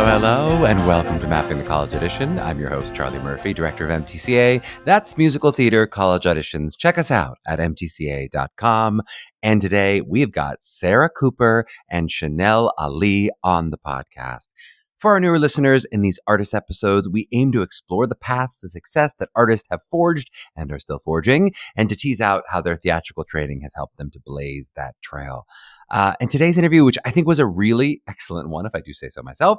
Hello, and welcome to Mapping the College Audition. I'm your host, Charlie Murphy, director of MTCA. That's Musical Theater College Auditions. Check us out at mtca.com. And today we've got Sarah Cooper and Chanel Ali on the podcast. For our newer listeners, in these artist episodes, we aim to explore the paths to success that artists have forged and are still forging, and to tease out how their theatrical training has helped them to blaze that trail. And today's interview, which I think was a really excellent one, if I do say so myself,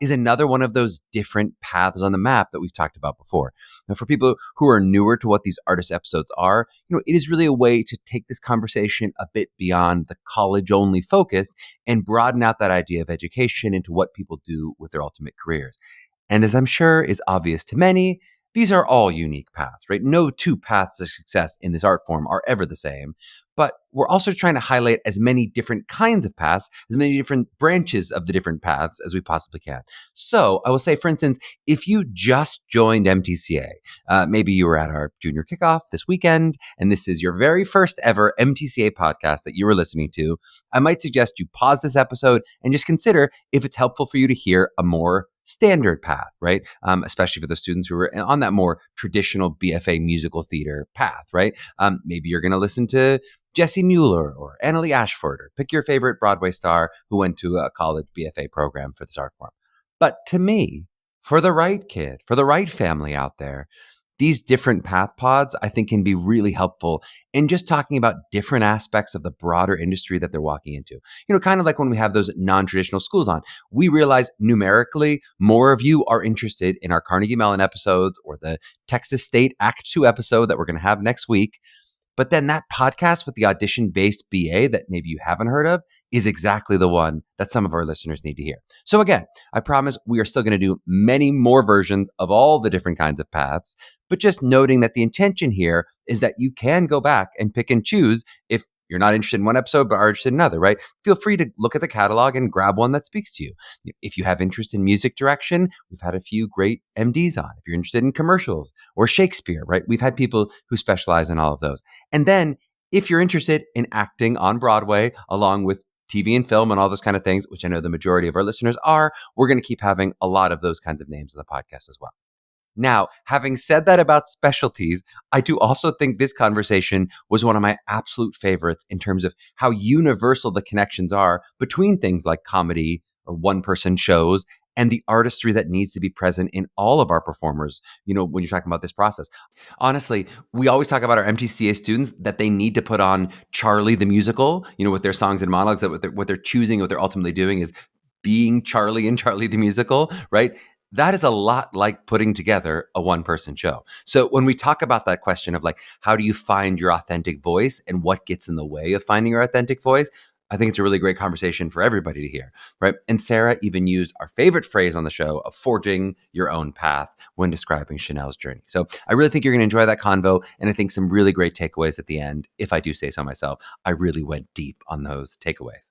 is another one of those different paths on the map that we've talked about before. Now, for people who are newer to what these artist episodes are, it is really a way to take this conversation a bit beyond the college-only focus and broaden out that idea of education into what people do with their ultimate careers. And as I'm sure is obvious to many, these are all unique paths, right? No two paths to success in this art form are ever the same. But we're also trying to highlight as many different kinds of paths, as many different branches of the different paths as we possibly can. So I will say, for instance, if you just joined MTCA, maybe you were at our junior kickoff this weekend, and this is your very first ever MTCA podcast that you were listening to, I might suggest you pause this episode and just consider if it's helpful for you to hear a more standard path, right? Especially for the students who are on that more traditional BFA musical theater path, right? Maybe you're going to listen to Jesse Mueller or Annalie Ashford, or pick your favorite Broadway star who went to a college BFA program for this art form. But to me, for the right kid, for the right family out there, these different path pods, I think, can be really helpful in just talking about different aspects of the broader industry that they're walking into. Kind of like when we have those non-traditional schools on, we realize numerically more of you are interested in our Carnegie Mellon episodes or the Texas State Act 2 episode that we're going to have next week. But then that podcast with the audition-based BA that maybe you haven't heard of is exactly the one that some of our listeners need to hear. So again, I promise we are still going to do many more versions of all the different kinds of paths, but just noting that the intention here is that you can go back and pick and choose if you're not interested in one episode but are interested in another, right? Feel free to look at the catalog and grab one that speaks to you. If you have interest in music direction, we've had a few great MDs on. If you're interested in commercials or Shakespeare, right? We've had people who specialize in all of those. And then if you're interested in acting on Broadway, along with TV and film and all those kind of things, which I know the majority of our listeners are, we're going to keep having a lot of those kinds of names in the podcast as well. Now, having said that about specialties, I do also think this conversation was one of my absolute favorites in terms of how universal the connections are between things like comedy or one-person shows and the artistry that needs to be present in all of our performers, when you're talking about this process. Honestly, we always talk about our MTCA students that they need to put on Charlie the musical, with their songs and monologues, that what they're choosing, what they're ultimately doing is being Charlie in Charlie the musical, right? That is a lot like putting together a one-person show. So when we talk about that question of how do you find your authentic voice and what gets in the way of finding your authentic voice, I think it's a really great conversation for everybody to hear, right? And Sarah even used our favorite phrase on the show of forging your own path when describing Chanel's journey. So I really think you're going to enjoy that convo, and I think some really great takeaways at the end. If I do say so myself, I really went deep on those takeaways.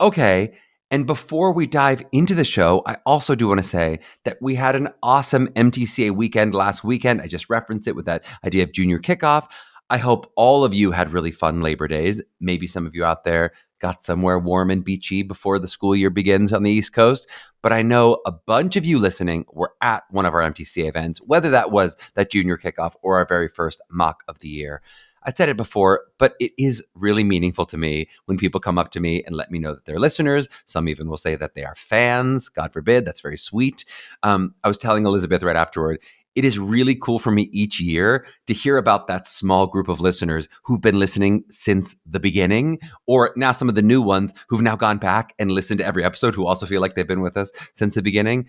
Okay. And before we dive into the show, I also do want to say that we had an awesome MTCA weekend last weekend. I just referenced it with that idea of junior kickoff. I hope all of you had really fun Labor Days. Maybe some of you out there got somewhere warm and beachy before the school year begins on the East Coast. But I know a bunch of you listening were at one of our MTCA events, whether that was that junior kickoff or our very first mock of the year. I'd said it before, but it is really meaningful to me when people come up to me and let me know that they're listeners. Some even will say that they are fans. God forbid. That's very sweet. I was telling Elizabeth right afterward, it is really cool for me each year to hear about that small group of listeners who've been listening since the beginning, or now some of the new ones who've now gone back and listened to every episode who also feel like they've been with us since the beginning.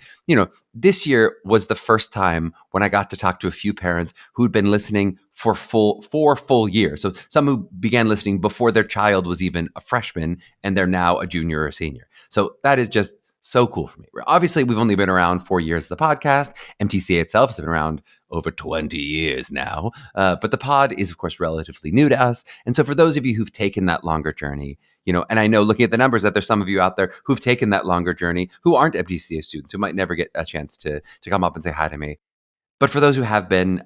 This year was the first time when I got to talk to a few parents who'd been listening for full years. So some who began listening before their child was even a freshman, and they're now a junior or a senior. So that is just so cool for me. Obviously, we've only been around 4 years as a podcast. MTCA itself has been around over 20 years now. But the pod is, of course, relatively new to us. And so for those of you who've taken that longer journey, and I know looking at the numbers that there's some of you out there who've taken that longer journey who aren't MTCA students, who might never get a chance to come up and say hi to me. But for those who have been,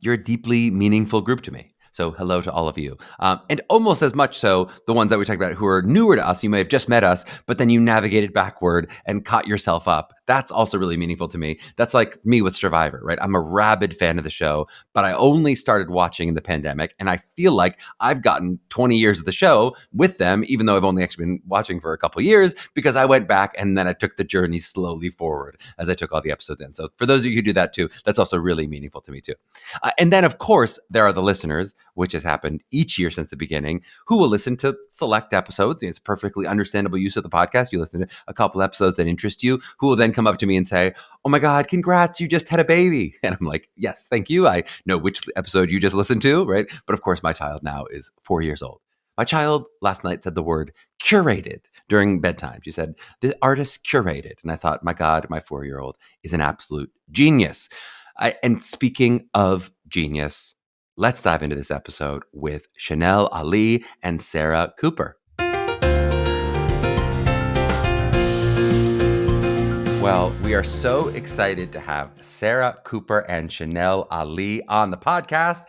you're a deeply meaningful group to me. So hello to all of you. And almost as much so, the ones that we talked about who are newer to us, you may have just met us, but then you navigated backward and caught yourself up. That's also really meaningful to me. That's like me with Survivor, right? I'm a rabid fan of the show, but I only started watching in the pandemic. And I feel like I've gotten 20 years of the show with them, even though I've only actually been watching for a couple of years, because I went back and then I took the journey slowly forward as I took all the episodes in. So for those of you who do that too, that's also really meaningful to me too. And then, of course, there are the listeners, which has happened each year since the beginning, who will listen to select episodes. It's perfectly understandable use of the podcast. You listen to a couple episodes that interest you, who will then come up to me and say, "Oh my God, congrats, you just had a baby." And I'm like, "Yes, thank you. I know which episode you just listened to," right? But of course, my child now is 4 years old. My child last night said the word curated during bedtime. She said, "The artist curated." And I thought, my God, my 4-year-old is an absolute genius. And speaking of genius, let's dive into this episode with Chanel Ali and Sarah Cooper. Well, we are so excited to have Sarah Cooper and Chanel Ali on the podcast.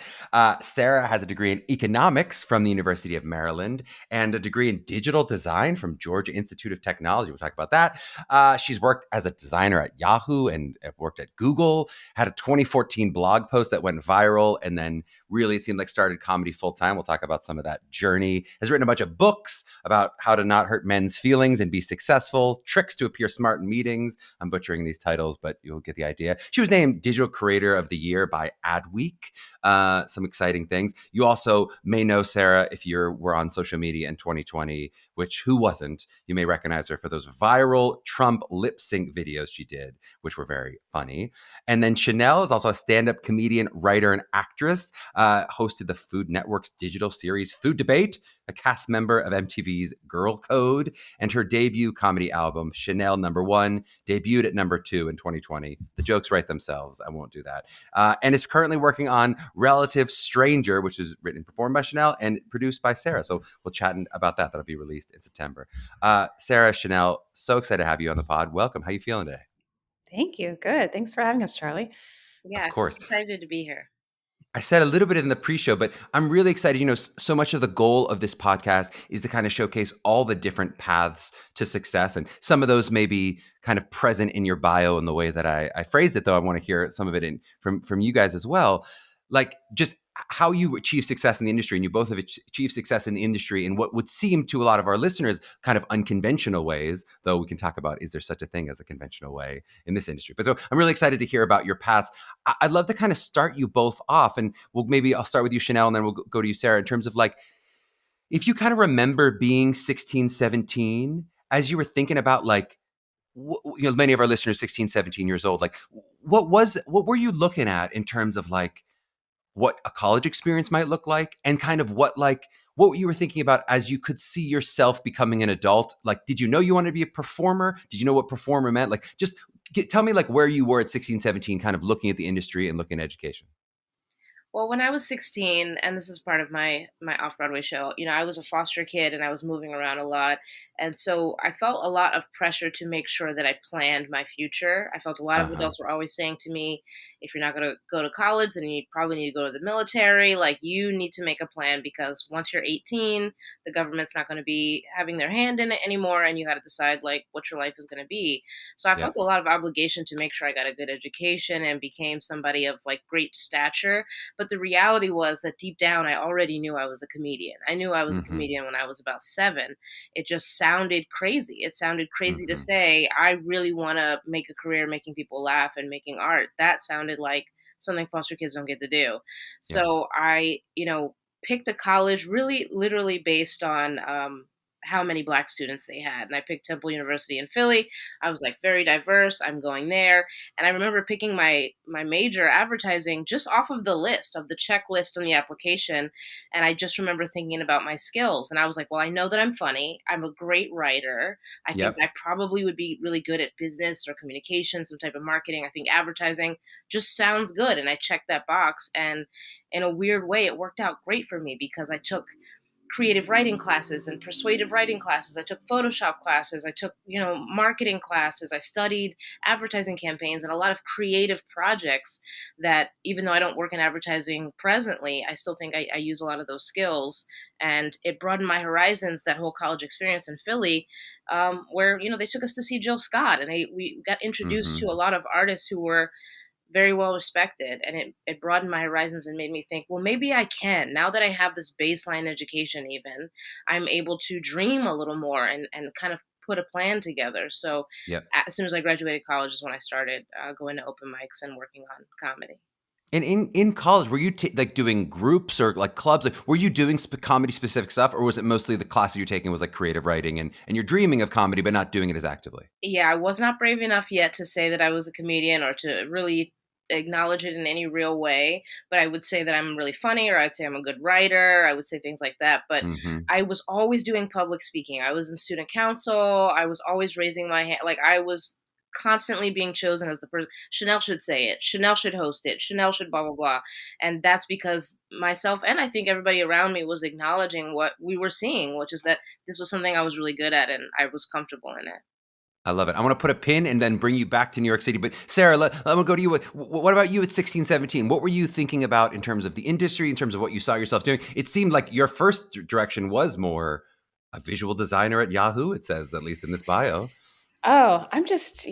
Sarah has a degree in economics from the University of Maryland and a degree in digital design from Georgia Institute of Technology. We'll talk about that. She's worked as a designer at Yahoo and worked at Google, had a 2014 blog post that went viral, and then really, it seemed like started comedy full time. We'll talk about some of that journey. Has written a bunch of books about how to not hurt men's feelings and be successful, tricks to appear smart in meetings. I'm butchering these titles, but you'll get the idea. She was named Digital Creator of the Year by Adweek. Some exciting things. You also may know Sarah if you were on social media in 2020, which who wasn't? You may recognize her for those viral Trump lip sync videos she did, which were very funny. And then Chanel is also a stand-up comedian, writer, and actress. Hosted the Food Network's digital series Food Debate, a cast member of MTV's Girl Code, and her debut comedy album, Chanel Number One, debuted at number 2 in 2020. The jokes write themselves. I won't do that. And is currently working on Relative Stranger, which is written and performed by Chanel and produced by Sarah. So we'll chat about that. That'll be released in September. Sarah, Chanel, so excited to have you on the pod. Welcome. How are you feeling today? Thank you. Good. Thanks for having us, Charlie. Of Yes, course. excited to be here. I said a little bit in the pre-show, but I'm really excited. So much of the goal of this podcast is to kind of showcase all the different paths to success. And some of those may be kind of present in your bio in the way that I phrased it, though I want to hear some of it from you guys as well. Like just how you achieve success in the industry. And you both have achieved success in the industry in what would seem to a lot of our listeners kind of unconventional ways, though we can talk about, is there such a thing as a conventional way in this industry? But so I'm really excited to hear about your paths. I'd love to kind of start you both off, and I'll start with you, Chanel, and then we'll go to you, Sarah, in terms of like, if you kind of remember being 16, 17, as you were thinking about like, many of our listeners, 16, 17 years old, like what were you looking at in terms of like what a college experience might look like, and kind of what you were thinking about as you could see yourself becoming an adult? Like, did you know you wanted to be a performer? Did you know what performer meant? Like, just tell me like where you were at 16, 17, kind of looking at the industry and looking at education. Well, when I was 16, and this is part of my off-Broadway show, I was a foster kid and I was moving around a lot. And so I felt a lot of pressure to make sure that I planned my future. I felt a lot of Uh-huh. adults were always saying to me, if you're not going to go to college, then you probably need to go to the military. Like, you need to make a plan, because once you're 18, the government's not going to be having their hand in it anymore, and you got to decide like what your life is going to be. So I Yeah. felt a lot of obligation to make sure I got a good education and became somebody of like great stature. But the reality was that deep down, I already knew I was a comedian. I knew I was a Mm-hmm. comedian when I was about 7. It just sounded crazy. It sounded crazy to Mm-hmm. say, I really want to make a career making people laugh and making art. That sounded like something foster kids don't get to do. Yeah. So I, picked a college really literally based on how many Black students they had. And I picked Temple University in Philly. I was like, very diverse. I'm going there. And I remember picking my major, advertising, just off of the list of the checklist on the application. And I just remember thinking about my skills. And I was like, well, I know that I'm funny. I'm a great writer. I think Yep. I probably would be really good at business or communication, some type of marketing. I think advertising just sounds good. And I checked that box. And in a weird way, it worked out great for me, because I took creative writing classes and persuasive writing classes. I took Photoshop classes. I took, marketing classes. I studied advertising campaigns and a lot of creative projects that, even though I don't work in advertising presently, I still think I use a lot of those skills. And it broadened my horizons, that whole college experience in Philly, where, they took us to see Jill Scott, and we got introduced to a lot of artists who were very well respected, and it broadened my horizons and made me think, well, maybe I can, now that I have this baseline education, even I'm able to dream a little more and kind of put a plan together. So Yep. as soon as I graduated college is when I started going to open mics and working on comedy. And in college, were you like doing groups or like clubs? Like, were you doing comedy specific stuff, or was it mostly the class that you're taking was like creative writing and you're dreaming of comedy but not doing it as actively? Yeah, I was not brave enough yet to say that I was a comedian or to really acknowledge it in any real way, but I would say that I'm really funny, or I'd say I'm a good writer. I would say things like that. But Mm-hmm. I was always doing public speaking. I was in student council. I was always raising my hand. Like, I was constantly being chosen as the person. Chanel should say it. Chanel should host it. Chanel should blah, blah, blah. And that's because myself, and I think everybody around me, was acknowledging what we were seeing, which is that this was something I was really good at and I was comfortable in it. I love it. I want to put a pin and then bring you back to New York City. But Sarah, I'm going to go to you. What about you at 16, 17? What were you thinking about in terms of the industry, in terms of what you saw yourself doing? It seemed like your first direction was more a visual designer at Yahoo, it says, at least in this bio. Oh, I'm just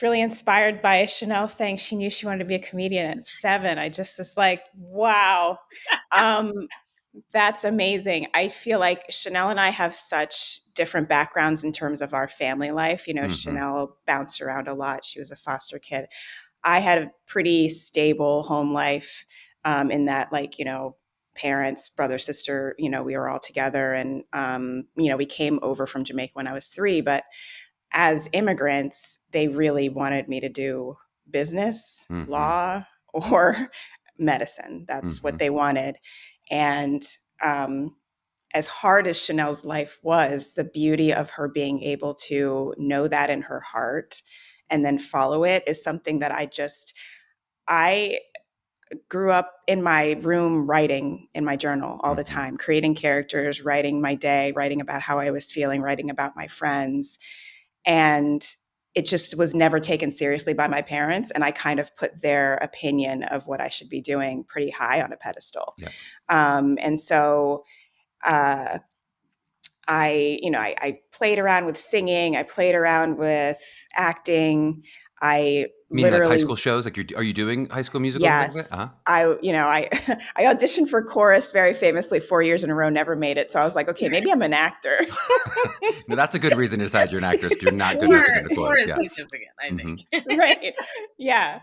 really inspired by Chanel saying she knew she wanted to be a comedian at 7. I just was like, wow. That's amazing. I feel like Chanel and I have such different backgrounds in terms of our family life. Chanel bounced around a lot. She was a foster kid. I had a pretty stable home life, in that, parents, brother, sister, we were all together. And, we came over from Jamaica when I was 3. But as immigrants, they really wanted me to do business, law, or medicine. That's what they wanted. And as hard as Chanel's life was, the beauty of her being able to know that in her heart and then follow it is something that I grew up in my room writing in my journal all the time, creating characters, writing my day, writing about how I was feeling, writing about my friends. And it just was never taken seriously by my parents. And I kind of put their opinion of what I should be doing pretty high on a pedestal. Yeah. And so I played around with singing. I played around with acting. I Meaning literally, like high school shows? Like, are you doing high school musicals? yes, Uh-huh. I auditioned for chorus very famously 4 years in a row, never made it. So I was like, okay, maybe I'm an actor. No, that's a good reason to decide you're an actress, because you're not good looking in a chorus. Is significant, I think. Right. Yeah.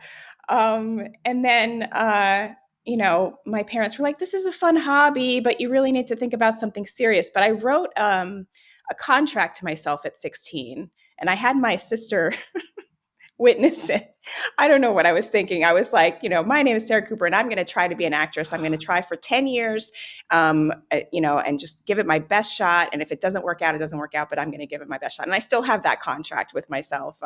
And then, my parents were like, this is a fun hobby, but you really need to think about something serious. But I wrote a contract to myself at 16, and I had my sister witness it. I don't know what I was thinking. I was like, my name is Sarah Cooper, and I'm going to try to be an actress. I'm going to try for 10 years, and just give it my best shot. And if it doesn't work out, it doesn't work out, but I'm going to give it my best shot. And I still have that contract with myself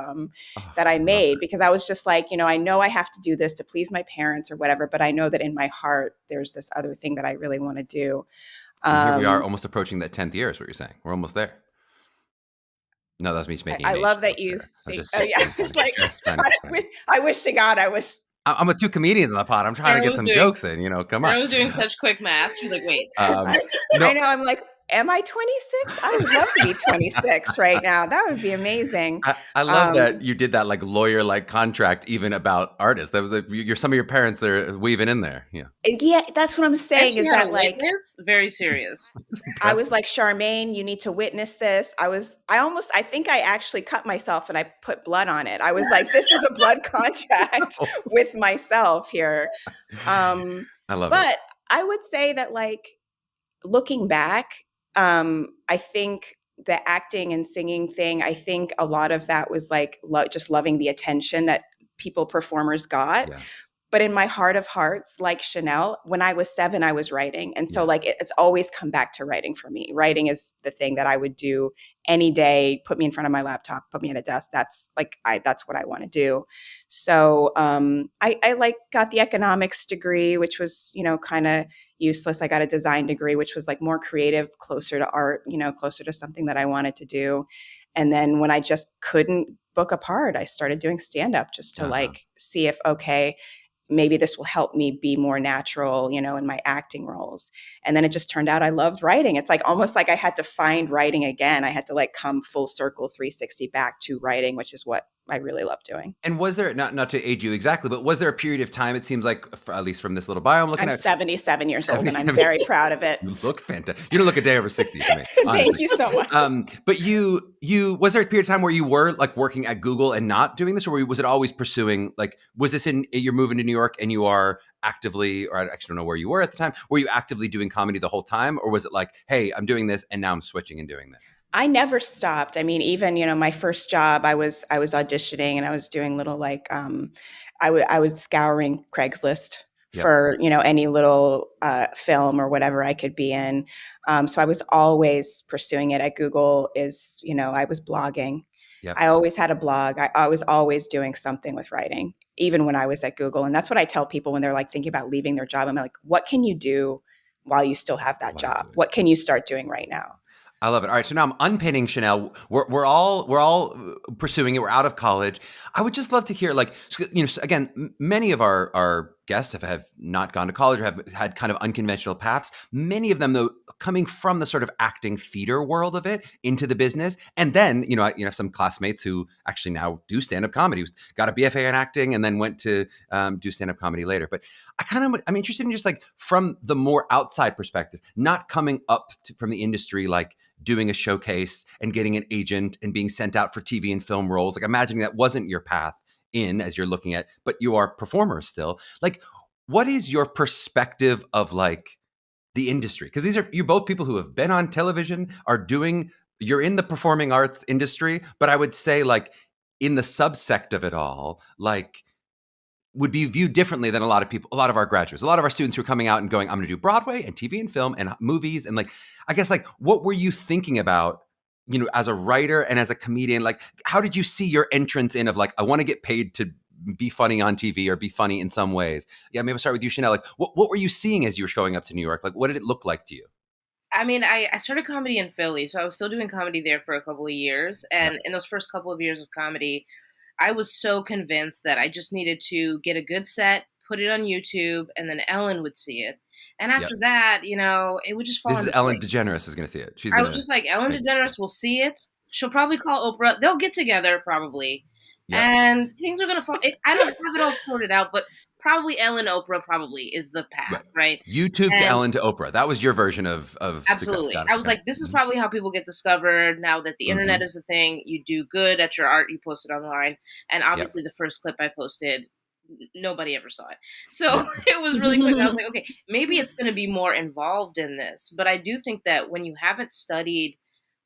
that I made, because I was just like, I know I have to do this to please my parents or whatever, but I know that in my heart, there's this other thing that I really want to do. And here we are, almost approaching that 10th year is what you're saying. We're almost there. No, that's me just making. I love that you think. It's like I wish to God I was. I'm with 2 comedians in the pod. I'm trying to get some jokes in. Come on. I was doing such quick math. She's like, wait. I know. I'm like, am I 26? I would love to be 26 right now. That would be amazing. I love that you did that like lawyer like contract even about artists. That was like some of your parents are weaving in there. Yeah. Yeah, that's what I'm saying. Is that like very serious? I was like, Charmaine, you need to witness this. I think I actually cut myself and I put blood on it. I was like, this is a blood contract with myself here. I love it. But I would say that, like, looking back, I think the acting and singing thing, I think a lot of that was like just loving the attention that performers got. Yeah. But in my heart of hearts, like Chanel, when I was 7, I was writing. And so like it's always come back to writing for me. Writing is the thing that I would do any day, put me in front of my laptop, put me at a desk. That's what I want to do. So I like got the economics degree, which was, kind of useless. I got a design degree, which was like more creative, closer to art, closer to something that I wanted to do. And then when I just couldn't book a part, I started doing stand-up just to like see if, okay, maybe this will help me be more natural, in my acting roles. And then it just turned out I loved writing. It's like almost like I had to find writing again. I had to like come full circle 360 back to writing, which is what I really love doing. And was there, not to age you exactly, but was there a period of time, it seems like, at least from this little bio I'm looking I'm at. 77 years old and I'm very proud of it. You look fantastic. You don't look a day over 60 to me. Thank you so much. But was there a period of time where you were like working at Google and not doing this, or was it always pursuing, like, was this you're moving to New York and you are actively, or I actually don't know where you were at the time, were you actively doing comedy the whole time? Or was it like, hey, I'm doing this and now I'm switching and doing this? I never stopped. I mean, even, my first job, I was auditioning and I was doing little like, I was scouring Craigslist for, any little film or whatever I could be in. So I was always pursuing it. At Google I was blogging. Yep. I always had a blog. I was always doing something with writing, even when I was at Google. And that's what I tell people when they're like thinking about leaving their job. I'm like, what can you do while you still have that job? What can you start doing right now? I love it. All right, so now I'm unpinning Chanel. We're all pursuing it. We're out of college. I would just love to hear, like, again, many of our guests have not gone to college or have had kind of unconventional paths. Many of them, though, coming from the sort of acting theater world of it into the business, and then I have some classmates who actually now do stand up comedy. Got a BFA in acting and then went to do stand up comedy later. But I'm interested in just like from the more outside perspective, not coming up from the industry, like doing a showcase and getting an agent and being sent out for TV and film roles. Like imagining that wasn't your path in as you're looking at, but you are performers still. Like, what is your perspective of like the industry? Because you're both people who have been on television, you're in the performing arts industry, but I would say like in the subsect of it all, like would be viewed differently than a lot of people, a lot of our graduates, a lot of our students who are coming out and going, I'm going to do Broadway and TV and film and movies. And like, I guess like, what were you thinking about, as a writer and as a comedian? Like, how did you see your entrance in of like, I want to get paid to be funny on TV or be funny in some ways? Yeah, maybe I'll start with you, Chanel. Like, what were you seeing as you were showing up to New York? Like, what did it look like to you? I mean, I started comedy in Philly, so I was still doing comedy there for a couple of years. And in those first couple of years of comedy, I was so convinced that I just needed to get a good set, put it on YouTube, and then Ellen would see it. And after that, it would just fall. This is Ellen DeGeneres is going to see it. I was just like, Ellen DeGeneres will see it. She'll probably call Oprah. They'll get together probably. Yep. And things are going to fall. I don't have it all sorted out, but probably Ellen, Oprah probably is the path, right? YouTube to Ellen to Oprah. That was your version of absolutely. Success. I was like, this is probably how people get discovered now that the internet is a thing. You do good at your art, you post it online. And obviously the first clip I posted, nobody ever saw it. So it was really quick. I was like, okay, maybe it's going to be more involved in this. But I do think that when you haven't studied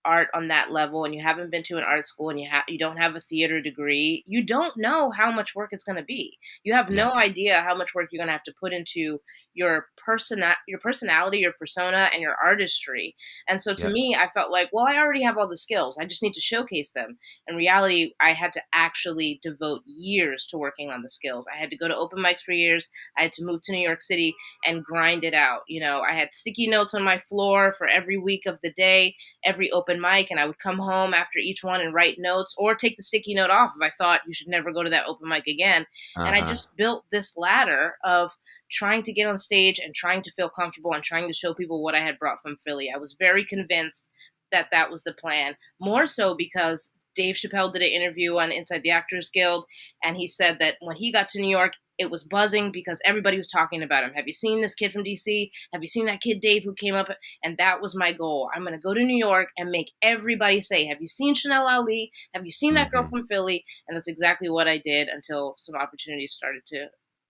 art on that level and you haven't been to an art school and you don't have a theater degree, you don't know how much work it's going to be. You have no idea how much work you're going to have to put into your personality, your persona, and your artistry. And so to me, I felt like, well, I already have all the skills. I just need to showcase them. In reality, I had to actually devote years to working on the skills. I had to go to open mics for years. I had to move to New York City and grind it out. I had sticky notes on my floor for every week of the day, every open mic, and I would come home after each one and write notes or take the sticky note off if I thought you should never go to that open mic again. And I just built this ladder of trying to get on stage and trying to feel comfortable and trying to show people what I had brought from Philly. I was very convinced that that was the plan, more so because Dave Chappelle did an interview on Inside the Actors Guild, and he said that when he got to New York, it was buzzing because everybody was talking about him. Have you seen this kid from DC? Have you seen that kid Dave who came up? And that was my goal. I'm going to go to New York and make everybody say, have you seen Chanel Ali? Have you seen that girl from Philly? And that's exactly what I did until some opportunities started to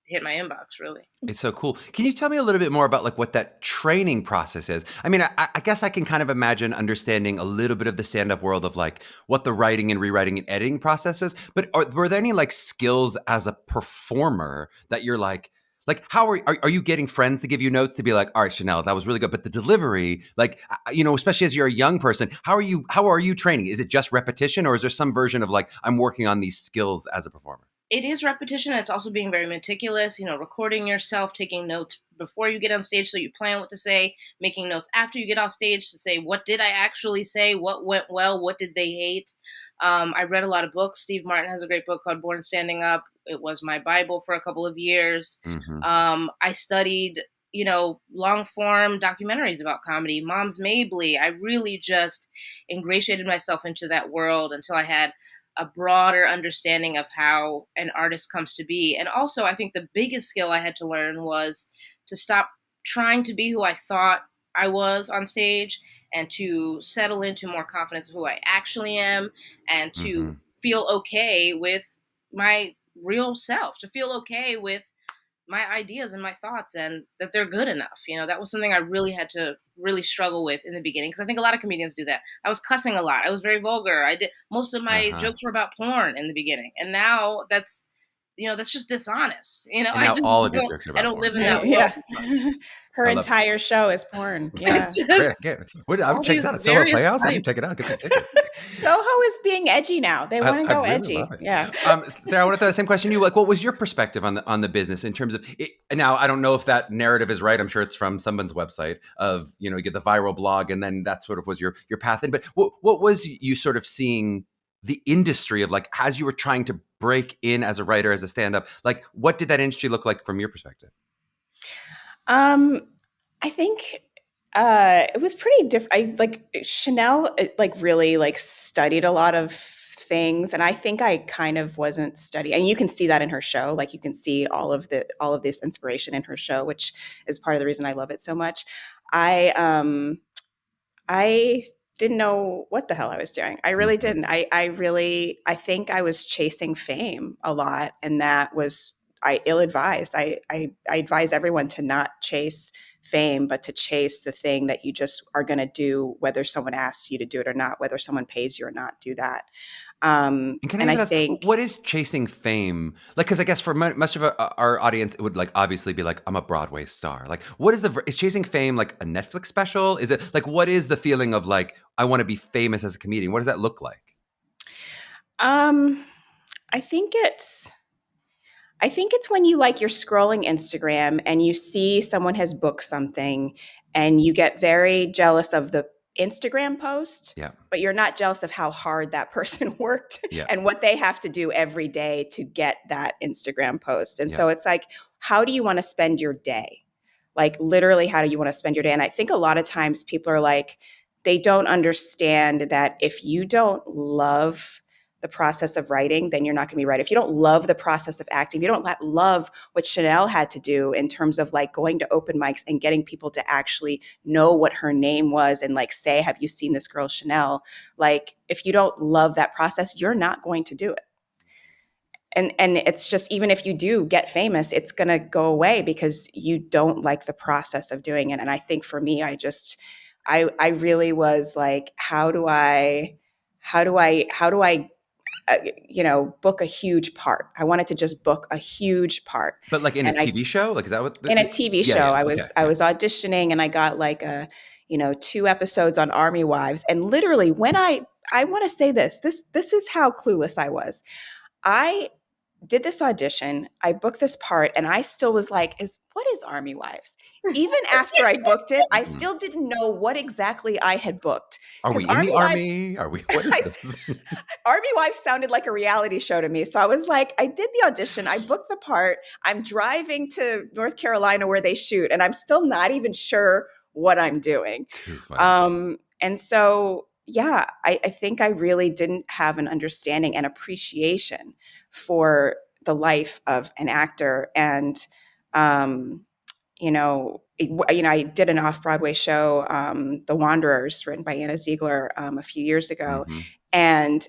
hit my inbox, really. It's so cool. Can you tell me a little bit more about like what that training process is? I mean, I guess I can kind of imagine understanding a little bit of the stand-up world of like what the writing and rewriting and editing process is. But were there any like skills as a performer that you're like how are you getting friends to give you notes to be like, all right, Chanel, that was really good, but the delivery, like especially as you're a young person, how are you training? Is it just repetition, or is there some version of like I'm working on these skills as a performer? It is repetition. It's also being very meticulous, recording yourself, taking notes before you get on stage so you plan what to say, making notes after you get off stage to say, what did I actually say? What went well? What did they hate? I read a lot of books. Steve Martin has a great book called Born Standing Up. It was my Bible for a couple of years. I studied, long form documentaries about comedy. Mom's Mabley. I really just ingratiated myself into that world until I had a broader understanding of how an artist comes to be. And also, I think the biggest skill I had to learn was to stop trying to be who I thought I was on stage and to settle into more confidence of who I actually am, and to feel okay with my real self, to feel okay with my ideas and my thoughts, and that they're good enough. That was something I really had to really struggle with in the beginning, because I think a lot of comedians do that. I was cussing a lot. I was very vulgar. Most of my jokes were about porn in the beginning, and now that's just dishonest. And now all of your jokes are about I don't porn. live in that world. Her entire show is porn. Yeah. I'm checking out at Soho Playhouse. I can check it out. Get some tickets. Soho is being edgy now. They want to go really edgy. Yeah. Sarah, I want to throw the same question to you. Like, what was your perspective on the business in terms of it? Now, I don't know if that narrative is right. I'm sure it's from someone's website of, you get the viral blog, and then that sort of was your path in. But what was you sort of seeing the industry of, like, as you were trying to break in as a writer, as a stand-up, like, what did that industry look like from your perspective? I think it was pretty different. Chanel, really studied a lot of things, and I think I kind of wasn't studying. And you can see that in her show. Like, you can see all of this inspiration in her show, which is part of the reason I love it so much. I didn't know what the hell I was doing. I really didn't. I think I was chasing fame a lot, and that was ill-advised. I advise everyone to not chase fame, but to chase the thing that you just are going to do, whether someone asks you to do it or not, whether someone pays you or not, do that. And I think, what is chasing fame? Like, because I guess for much of our audience, it would obviously be like, I'm a Broadway star. Like, what is is chasing fame like a Netflix special? Is it like, what is the feeling of like, I want to be famous as a comedian? What does that look like? I think it's when you're scrolling Instagram and you see someone has booked something and you get very jealous of the Instagram post, but you're not jealous of how hard that person worked and what they have to do every day to get that Instagram post. And so it's like, how do you want to spend your day? Like, literally, how do you want to spend your day? And I think a lot of times people are like, they don't understand that if you don't love the process of writing, then you're not going to be right. If you don't love the process of acting, if you don't love what Chanel had to do in terms of going to open mics and getting people to actually know what her name was and say, have you seen this girl Chanel? If you don't love that process, you're not going to do it. And it's just, even if you do get famous, it's going to go away because you don't like the process of doing it. And I think for me, I really was like, how do I book a huge part. I wanted to just book a huge part. But in a TV show? Is that what? In a TV show. I was auditioning, and I got 2 episodes on Army Wives. And literally, when I want to say this is how clueless I was. I did this audition, I booked this part, and I still was like, what is Army Wives? Even after I booked it, I still didn't know what exactly I had booked. Are we in the Army? Are we? What is this? Army Wives sounded like a reality show to me. So I was like, I did the audition, I booked the part, I'm driving to North Carolina where they shoot, and I'm still not even sure what I'm doing. Too funny. And so, I think I really didn't have an understanding and appreciation for the life of an actor. And, I did an off-Broadway show, The Wanderers, written by Anna Ziegler, a few years ago. And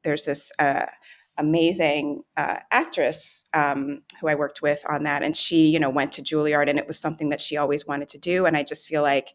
there's this amazing actress who I worked with on that. And she, went to Juilliard, and it was something that she always wanted to do. And I just feel like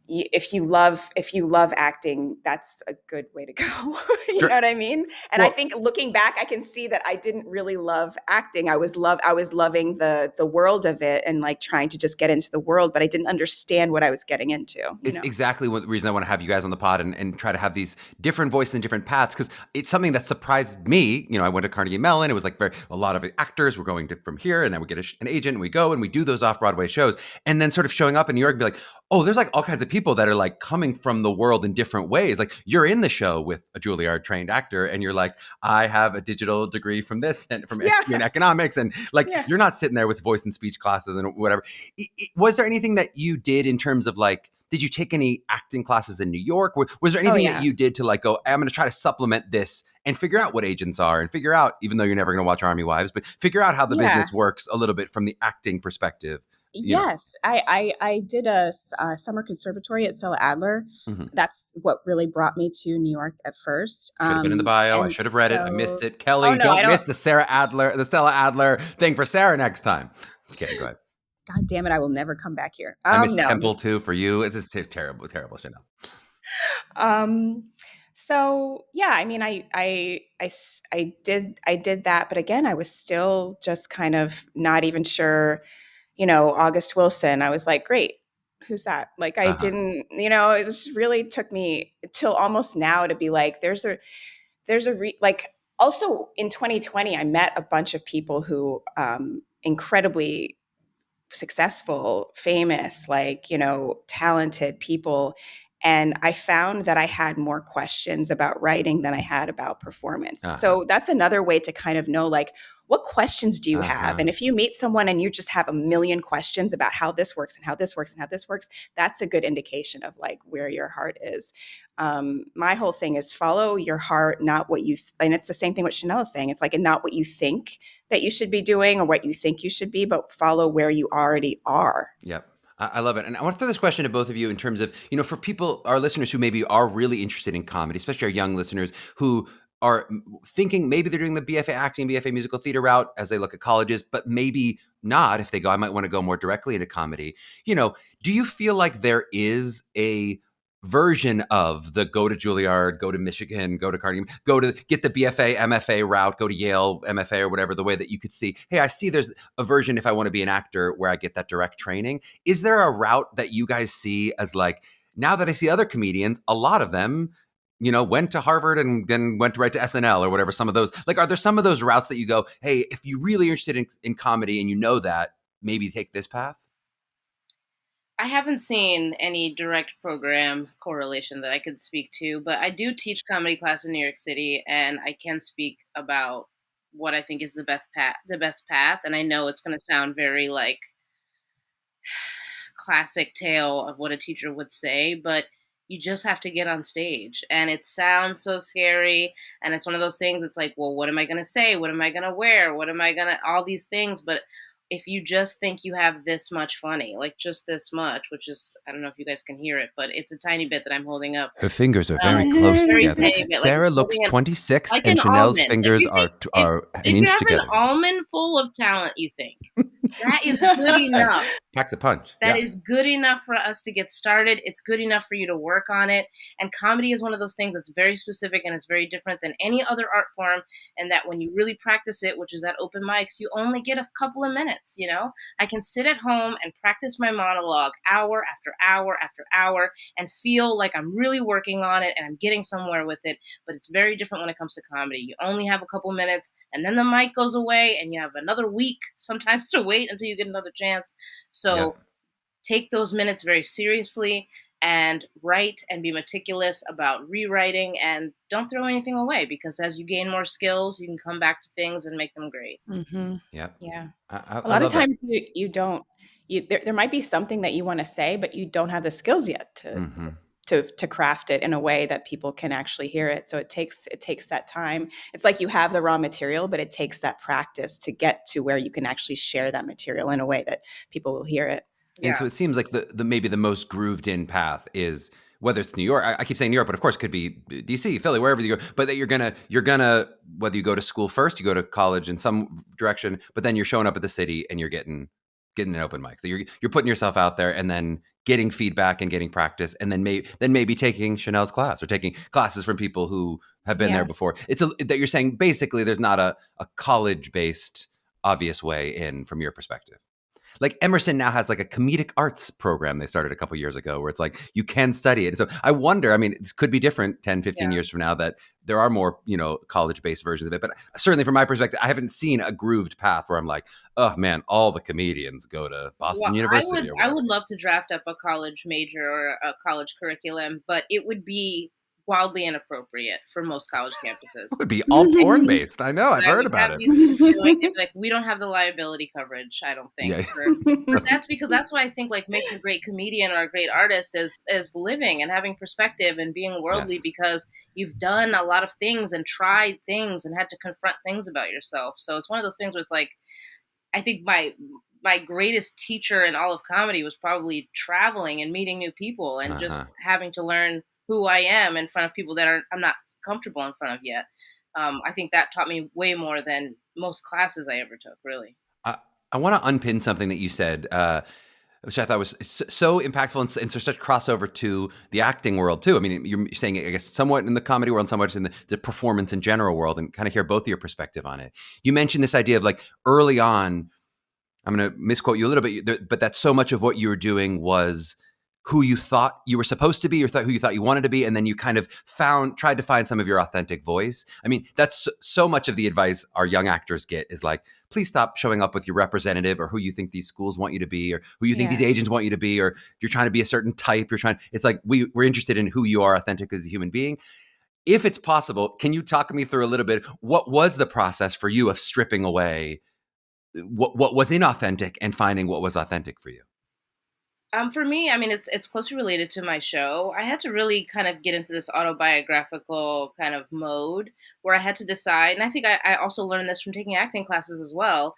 if you love acting, that's a good way to go. You Sure. know what I mean? And Well, I think looking back, I can see that I didn't really love acting. I was loving the world of it, and like trying to just get into the world, but I didn't understand what I was getting into. It's exactly the reason I want to have you guys on the pod and try to have these different voices and different paths, because it's something that surprised me. I went to Carnegie Mellon. It was like a lot of actors were going from here, and then we get an agent, and we go and we do those off-Broadway shows, and then sort of showing up in New York and be like, oh, there's like all kinds of people that are like coming from the world in different ways. Like you're in the show with a Juilliard trained actor, and you're like, I have a digital degree from this and from history and economics, and like you're not sitting there with voice and speech classes and whatever. Was there anything that you did in terms of like, did you take any acting classes in New York? Was there anything that you did to like go, I'm going to try to supplement this and figure out what agents are, and figure out, even though you're never going to watch Army Wives, but figure out how the business works a little bit from the acting perspective? Yes, I did a summer conservatory at Stella Adler. Mm-hmm. That's what really brought me to New York at first. Should have been in the bio. I should have read it. I missed it. Kelly, don't miss the Stella Adler thing for Sarah next time. Just kidding. Go ahead. God damn it! I will never come back here. I miss Temple too for you. It's just terrible, Chanel. So yeah, I mean, I did that, but again, I was still just kind of not even sure. August Wilson, I was like, great, who's that? Like, I didn't, it was really took me till almost now to be like, like, also in 2020, I met a bunch of people who, incredibly successful, famous, like, talented people. And I found that I had more questions about writing than I had about performance. So that's another way to kind of know, like, what questions do you have? And if you meet someone and you just have a million questions about how this works and how this works and how this works, that's a good indication of like where your heart is. My whole thing is follow your heart, not what you, and it's the same thing what Chanel is saying. It's like, and not what you think that you should be doing or what you think you should be, but follow where you already are. Yep. I love it. And I want to throw this question to both of you in terms of, for people, our listeners who maybe are really interested in comedy, especially our young listeners who are thinking maybe they're doing the BFA acting, BFA musical theater route as they look at colleges, but maybe not. If they go, I might want to go more directly into comedy. Do you feel like there is a version of the go to Juilliard, go to Michigan, go to Carnegie, go to get the BFA, MFA route, go to Yale, MFA or whatever, the way that you could see, hey, I see there's a version if I want to be an actor where I get that direct training. Is there a route that you guys see as like, now that I see other comedians, a lot of them, went to Harvard and then went right to SNL or whatever, some of those, like, are there some of those routes that you go, hey, if you're really interested in comedy and that, maybe take this path? I haven't seen any direct program correlation that I could speak to, but I do teach comedy class in New York City, and I can speak about what I think is the best path. And I know it's going to sound very like classic tale of what a teacher would say, but you just have to get on stage. And it sounds so scary. And it's one of those things, it's like, well, what am I going to say? What am I going to wear? What am I going to, all these things. But if you just think you have this much funny, like just this much, which is, I don't know if you guys can hear it, but it's a tiny bit that I'm holding up. Her fingers are very close together. Sarah looks 26 like and Chanel's almond. Fingers are an inch together. If you have an almond full of talent, you think, that is good enough. Packs a punch. That is good enough for us to get started. It's good enough for you to work on it. And comedy is one of those things that's very specific and it's very different than any other art form. And that when you really practice it, which is at open mics, you only get a couple of minutes. I can sit at home and practice my monologue hour after hour after hour and feel like I'm really working on it and I'm getting somewhere with it. But it's very different when it comes to comedy. You only have a couple minutes and then the mic goes away and you have another week sometimes to wait until you get another chance. So take those minutes very seriously and write and be meticulous about rewriting and don't throw anything away, because as you gain more skills, you can come back to things and make them great. Mm-hmm. Yeah. Yeah. A lot of times you don't, there might be something that you want to say, but you don't have the skills yet to craft it in a way that people can actually hear it. So it takes that time. It's like you have the raw material, but it takes that practice to get to where you can actually share that material in a way that people will hear it. And so it seems like the maybe the most grooved in path is whether it's New York, I keep saying New York, but of course it could be DC, Philly, wherever you go, but that you're gonna, whether you go to school first, you go to college in some direction, but then you're showing up at the city and you're getting an open mic. So you're putting yourself out there and then getting feedback and getting practice, and then maybe taking Chanel's class or taking classes from people who have been there before. That you're saying basically there's not a college-based obvious way in from your perspective. Like Emerson now has like a comedic arts program they started a couple years ago where it's like you can study it. And so I wonder, I mean, this could be different 10, 15 years from now, that there are more, college-based versions of it. But certainly from my perspective, I haven't seen a grooved path where I'm like, oh man, all the comedians go to Boston University or whatever. I would love to draft up a college major or a college curriculum, but it would be wildly inappropriate for most college campuses. It would be all porn based. I know. I've heard about it. Like, we don't have the liability coverage, I don't think. Yeah. But that's because that's what I think, like, makes a great comedian or a great artist is living and having perspective and being worldly, because you've done a lot of things and tried things and had to confront things about yourself. So it's one of those things where it's like, I think my greatest teacher in all of comedy was probably traveling and meeting new people and just having to learn who I am in front of people that I'm not comfortable in front of yet. I think that taught me way more than most classes I ever took, really. I want to unpin something that you said, which I thought was so impactful and such crossover to the acting world too. I mean, you're saying, I guess, somewhat in the comedy world, somewhat in the performance in general world, and kind of hear both of your perspective on it. You mentioned this idea of like early on, I'm going to misquote you a little bit, but that so much of what you were doing was who you thought you were supposed to be, or who you thought you wanted to be, and then you kind of tried to find some of your authentic voice. I mean, that's so much of the advice our young actors get is like, please stop showing up with your representative or who you think these schools want you to be, or who you think these agents want you to be, or you're trying to be a certain type. It's like we're interested in who you are authentic as a human being. If it's possible, can you talk me through a little bit? What was the process for you of stripping away what was inauthentic and finding what was authentic for you? For me, I mean, it's closely related to my show. I had to really kind of get into this autobiographical kind of mode where I had to decide, and I think I also learned this from taking acting classes as well.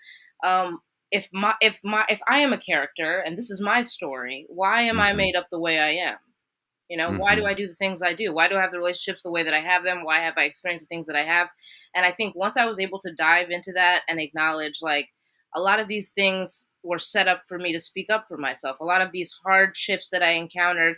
If I am a character and this is my story, why am I made up the way I am? Why do I do the things I do? Why do I have the relationships the way that I have them? Why have I experienced the things that I have? And I think once I was able to dive into that and acknowledge, like, a lot of these things were set up for me to speak up for myself. A lot of these hardships that I encountered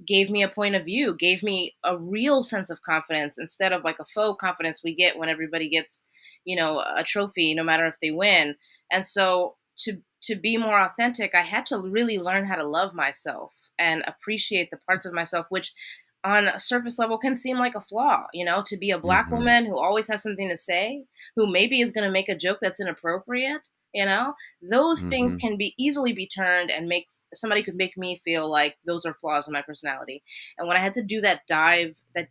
gave me a point of view, gave me a real sense of confidence instead of like a faux confidence we get when everybody gets, a trophy, no matter if they win. And so to be more authentic, I had to really learn how to love myself and appreciate the parts of myself, which on a surface level can seem like a flaw, to be a Black woman who always has something to say, who maybe is going to make a joke that's inappropriate. Those things can easily be turned and somebody could make me feel like those are flaws in my personality. And when I had to do that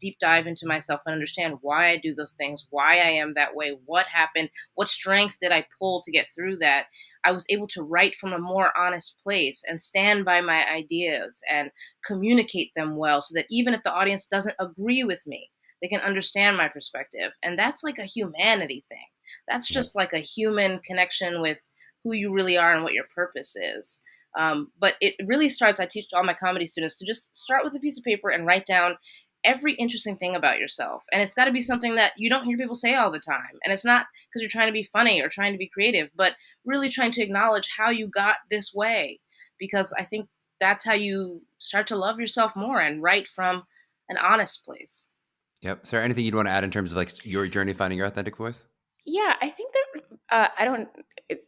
deep dive into myself and understand why I do those things, why I am that way, what happened, what strength did I pull to get through that, I was able to write from a more honest place and stand by my ideas and communicate them well so that even if the audience doesn't agree with me, they can understand my perspective. And that's like a humanity thing. That's just like a human connection with who you really are and what your purpose is. But it really starts, I teach all my comedy students to just start with a piece of paper and write down every interesting thing about yourself. And it's got to be something that you don't hear people say all the time. And it's not because you're trying to be funny or trying to be creative, but really trying to acknowledge how you got this way. Because I think that's how you start to love yourself more and write from an honest place. Yep. Sarah, anything you'd want to add in terms of like your journey finding your authentic voice? Yeah, I think that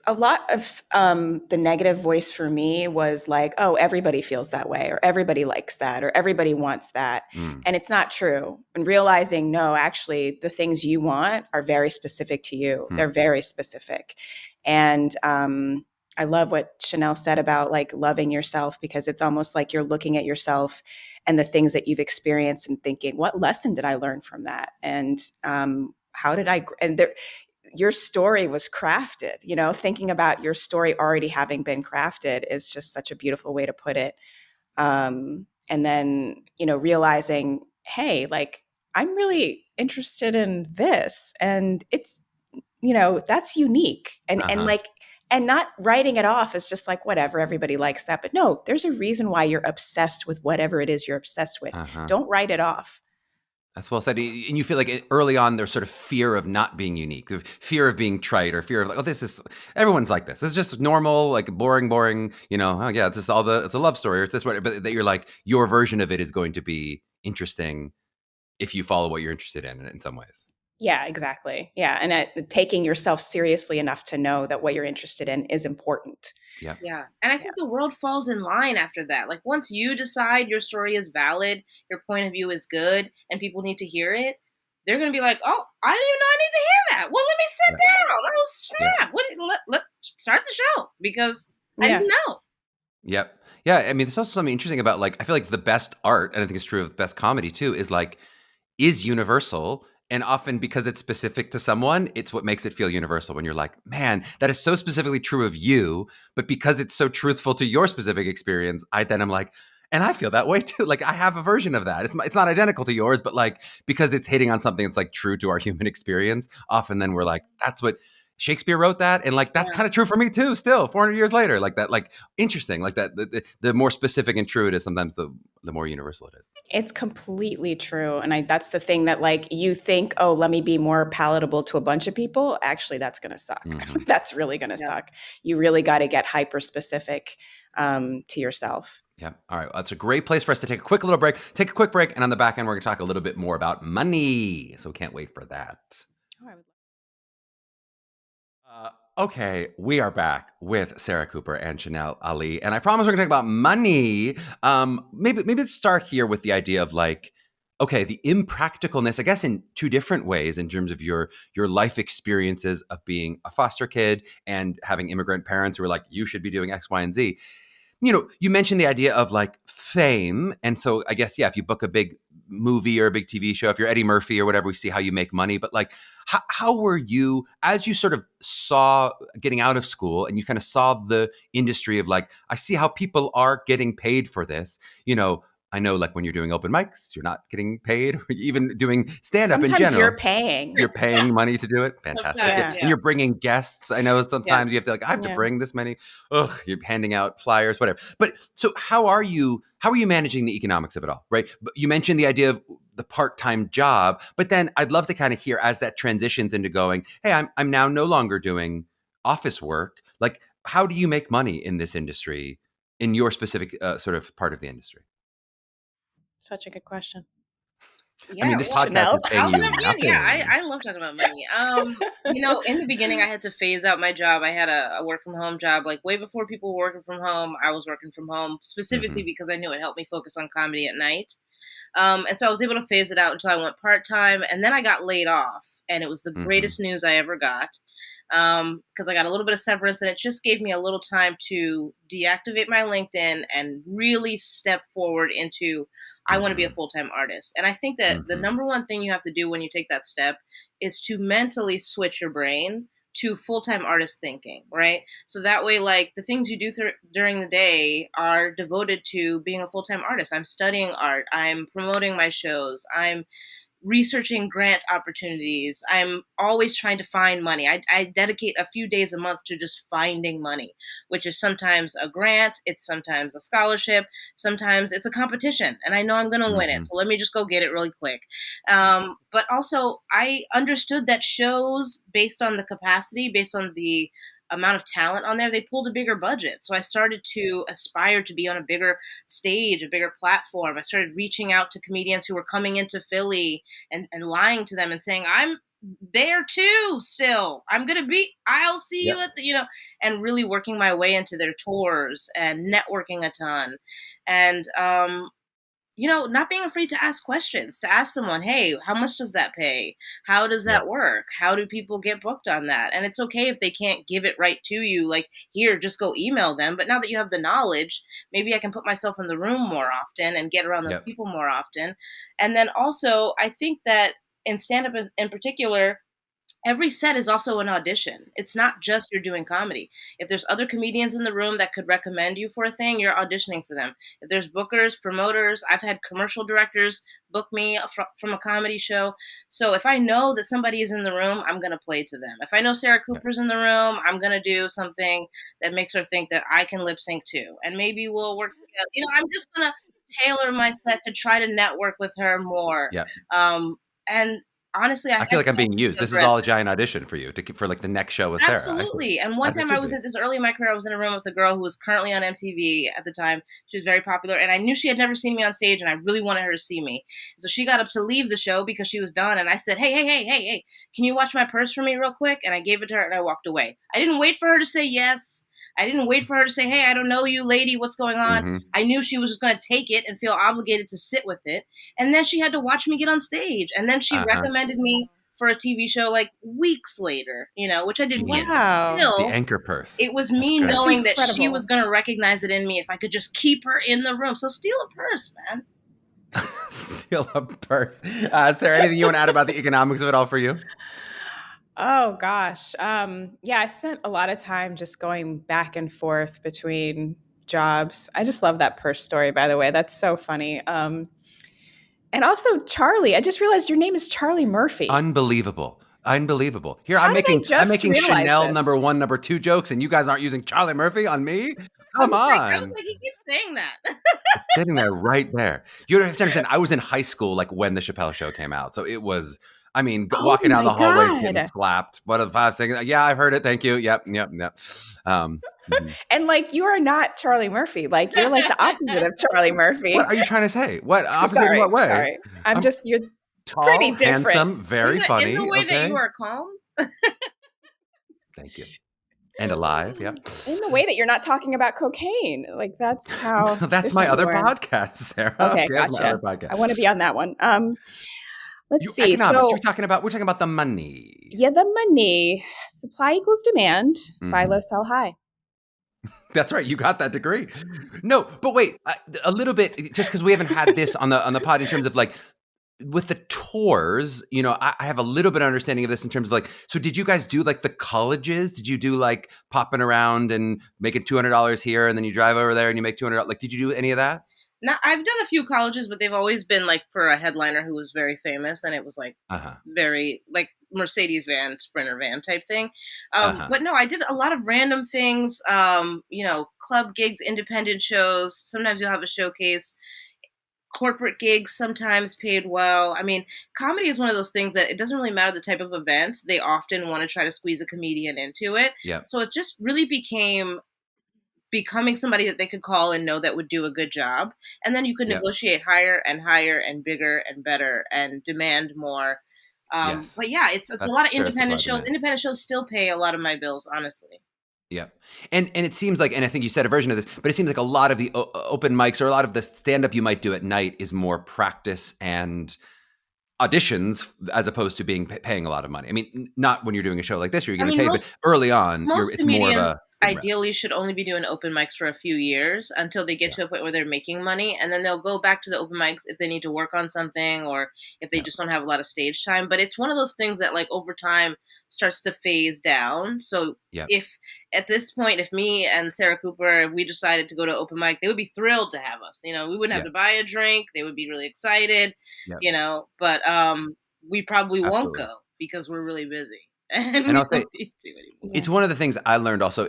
a lot of the negative voice for me was like, oh, everybody feels that way, or everybody likes that, or everybody wants that. And it's not true. And realizing, no, actually, the things you want are very specific to you. They're very specific. And I love what Chanel said about like loving yourself, because it's almost like you're looking at yourself and the things that you've experienced and thinking, what lesson did I learn from that? And how did your story was crafted, thinking about your story already having been crafted is just such a beautiful way to put it. And then, realizing, hey, like, I'm really interested in this, and it's, that's unique. And and not writing it off as just like, whatever, everybody likes that. But no, there's a reason why you're obsessed with whatever it is you're obsessed with. Don't write it off. That's well said. And you feel like early on, there's sort of fear of not being unique, fear of being trite, or fear of like, oh, everyone's like this. It's just normal, like boring, oh yeah, it's just it's a love story, or it's this way. But that you're like, your version of it is going to be interesting if you follow what you're interested in some ways. Yeah, exactly. Yeah. And taking yourself seriously enough to know that what you're interested in is important. Yeah. Yeah. And I think the world falls in line after that. Like once you decide your story is valid, your point of view is good, and people need to hear it, they're going to be like, oh, I didn't even know I need to hear that. Well, let me sit down. Oh, snap. Let's start the show because I didn't know. Yep. Yeah. I mean, there's also something interesting about like, I feel like the best art, and I think it's true of the best comedy too, is universal. And often because it's specific to someone, it's what makes it feel universal when you're like, man, that is so specifically true of you. But because it's so truthful to your specific experience, I'm like, and I feel that way too. Like I have a version of that. It's not identical to yours, but like, because it's hitting on something that's like true to our human experience, often then we're like, that's what Shakespeare wrote that. And like, that's kind of true for me too, still 400 years later, like that, like interesting, like that, the more specific and true it is, sometimes the more universal it is. It's completely true. And that's the thing that like you think, oh, let me be more palatable to a bunch of people. Actually, that's going to suck. That's really going to suck. You really got to get hyper specific to yourself. Yeah. All right. Well, that's a great place for us to take a quick break. And on the back end, we're going to talk a little bit more about money. So can't wait for that. Oh, I would Okay, we are back with Sarah Cooper and Chanel Ali, and I promise we're going to talk about money. Maybe let's start here with the idea of like, okay, the impracticalness, I guess, in two different ways in terms of your life experiences of being a foster kid and having immigrant parents who are like, you should be doing X, Y, and Z. You mentioned the idea of like fame, and so I guess if you book a big movie or a big TV show, if you're Eddie Murphy or whatever, we see how you make money. But like, how were you, as you sort of saw getting out of school and you kind of saw the industry of like, I see how people are getting paid for this, I know like when you're doing open mics, you're not getting paid, or even doing stand-up in general. Sometimes you're paying money to do it. Fantastic. And you're bringing guests. I know sometimes you have to like, I have to bring this many. You're handing out flyers, whatever. But so how are you managing the economics of it all, right? You mentioned the idea of the part-time job, but then I'd love to kind of hear as that transitions into going, hey, I'm now no longer doing office work. Like, how do you make money in this industry, in your specific sort of part of the industry? Such a good question. Yeah, I mean, this podcast is paying you nothing. Yeah, I love talking about money. In the beginning, I had to phase out my job. I had a work from home job. Like way before people were working from home, I was working from home specifically because I knew it helped me focus on comedy at night. And so I was able to phase it out until I went part-time, and then I got laid off, and it was the greatest news I ever got. Because I got a little bit of severance, and it just gave me a little time to deactivate my LinkedIn and really step forward into, I want to be a full-time artist. And I think that the number one thing you have to do when you take that step is to mentally switch your brain to full-time artist thinking, right? So that way, like the things you do during the day are devoted to being a full-time artist. I'm studying art. I'm promoting my shows. I'm researching grant opportunities. I'm always trying to find money. I dedicate a few days a month to just finding money, which is sometimes a grant, it's sometimes a scholarship, sometimes it's a competition, and I know I'm going to win it, so let me just go get it really quick. But also, I understood that shows, based on the capacity, based on the amount of talent on there, they pulled a bigger budget. So I started to aspire to be on a bigger stage, a bigger platform. I started reaching out to comedians who were coming into Philly and lying to them and saying, I'm there too still. I'll see you at the, and really working my way into their tours and networking a ton. And, not being afraid to ask questions, to ask someone, hey, how much does that pay? How does that work? How do people get booked on that? And it's okay if they can't give it right to you, like, here, just go email them. But now that you have the knowledge, maybe I can put myself in the room more often and get around those people more often. And then also, I think that in stand-up in particular, every set is also an audition. It's not just you're doing comedy. If there's other comedians in the room that could recommend you for a thing, you're auditioning for them. If there's bookers, promoters, I've had commercial directors book me from a comedy show. So if I know that somebody is in the room, I'm going to play to them. If I know Sarah Cooper's in the room, I'm going to do something that makes her think that I can lip sync too. And maybe we'll work together. I'm just going to tailor my set to try to network with her more. Yeah. And honestly, I feel like I'm being used. This is all a giant audition for you for like the next show with Sarah. Absolutely. And one time I was at this early in my career, I was in a room with a girl who was currently on MTV at the time. She was very popular, and I knew she had never seen me on stage, and I really wanted her to see me. So she got up to leave the show because she was done, and I said, hey, can you watch my purse for me real quick? And I gave it to her, and I walked away. I didn't wait for her to say yes. I didn't wait for her to say, hey, I don't know you, lady. What's going on? Mm-hmm. I knew she was just going to take it and feel obligated to sit with it. And then she had to watch me get on stage. And then she recommended me for a TV show like weeks later, which I didn't get. Wow. The anchor purse. It was me knowing that she was going to recognize it in me if I could just keep her in the room. So steal a purse, man. Steal a purse. Sarah, anything you want to add about the economics of it all for you? Oh, gosh. I spent a lot of time just going back and forth between jobs. I just love that purse story, by the way. That's so funny. And also, Charlie, I just realized your name is Charlie Murphy. Unbelievable. Here, I'm making Chanel this? number 1, number 2 jokes, and you guys aren't using Charlie Murphy on me? Come on. I was like, he keeps saying that. It's sitting there right there. You have to understand, I was in high school like when the Chappelle Show came out. So it was, walking down the hallway getting slapped. What if I was saying, yeah, I've heard it. Thank you. Yep. And like, you are not Charlie Murphy. Like, you're like the opposite of Charlie Murphy. What are you trying to say? What opposite in what way? Sorry. you're tall, pretty different. Handsome, very funny. In the way that you are calm. Thank you. And alive, yeah. In the way that you're not talking about cocaine. Like, that's how. That's my other podcast, Sarah. Okay, gotcha. My other podcast. I want to be on that one. Let's see. Economics. We're talking about the money. Yeah, the money. Supply equals demand. Buy low, sell high. That's right. You got that degree. No, but wait, a little bit, just because we haven't had this on the pod in terms of like, with the tours, I have a little bit of understanding of this in terms of like, so did you guys do like the colleges? Did you do like popping around and making $200 here and then you drive over there and you make $200? Like, did you do any of that? No, I've done a few colleges, but they've always been like for a headliner who was very famous, and it was like very like Mercedes van, Sprinter van type thing. But no, I did a lot of random things, club gigs, independent shows. Sometimes you'll have a showcase. Corporate gigs sometimes paid well. I mean, comedy is one of those things that it doesn't really matter the type of event. They often want to try to squeeze a comedian into it. Yeah. So it just really becoming somebody that they could call and know that would do a good job. And then you could negotiate higher and bigger and better and demand more. But yeah, it's a lot of independent shows. Independent shows still pay a lot of my bills, honestly. Yeah. And it seems like, and I think you said a version of this, but it seems like a lot of the open mics or a lot of the stand-up you might do at night is more practice and auditions as opposed to paying a lot of money. I mean, not when you're doing a show like this, where you're getting paid, but early on, it's more of a... Ideally should only be doing open mics for a few years until they get to a point where they're making money, and then they'll go back to the open mics if they need to work on something or if they just don't have a lot of stage time. But it's one of those things that like over time starts to phase down. So if at this point, if me and Sarah Cooper, if we decided to go to open mic, they would be thrilled to have us. We wouldn't have to buy a drink. They would be really excited, but we probably won't go because we're really busy. And I'll say, it's one of the things I learned also,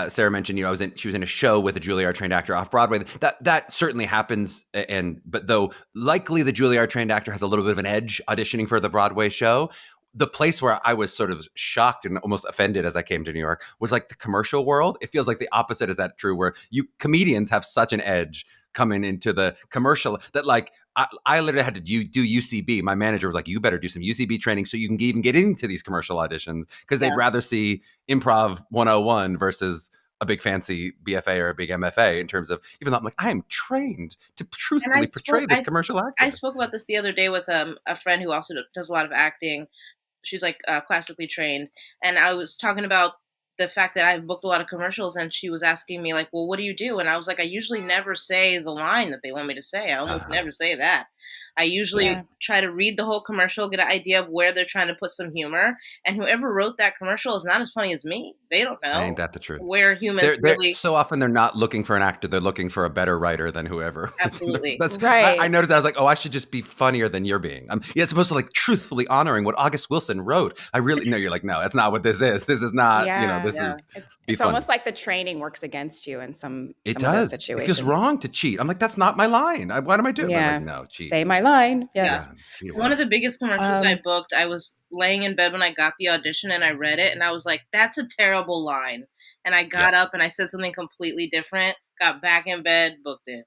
Sarah mentioned, she was in a show with a Juilliard trained actor off Broadway. That certainly happens. But though likely the Juilliard trained actor has a little bit of an edge auditioning for the Broadway show, the place where I was sort of shocked and almost offended as I came to New York was like the commercial world. It feels like the opposite is that true, where comedians have such an edge coming into the commercial that like I literally had to do UCB. My manager was like, you better do some UCB training so you can even get into these commercial auditions, because they'd rather see improv 101 versus a big fancy BFA or a big MFA in terms of, even though I'm like, I am trained to truthfully portray this commercial actor. I spoke about this the other day with a friend who also does a lot of acting. She's like classically trained. And I was talking about the fact that I've booked a lot of commercials, and she was asking me like, well, what do you do? And I was like, I usually never say the line that they want me to say. I almost never say that. I usually try to read the whole commercial, get an idea of where they're trying to put some humor. And whoever wrote that commercial is not as funny as me. They don't know. Ain't that the truth? Where humans really... So often they're not looking for an actor. They're looking for a better writer than whoever. Absolutely. That's right. I noticed that. I was like, oh, I should just be funnier than you're being. It's supposed to like truthfully honoring what August Wilson wrote. I really, no, you're like, no, that's not what this is. This is not, this is. It's almost like the training works against you in some it of does. those situations. It feels wrong to cheat. I'm like, that's not my line. What am I doing? Yeah. Like, no, cheat. Say my line. Yes. Yeah. One of the biggest commercials I booked, I was laying in bed when I got the audition and I read it and I was like, that's a terrible line. And I got up and I said something completely different, got back in bed, booked it.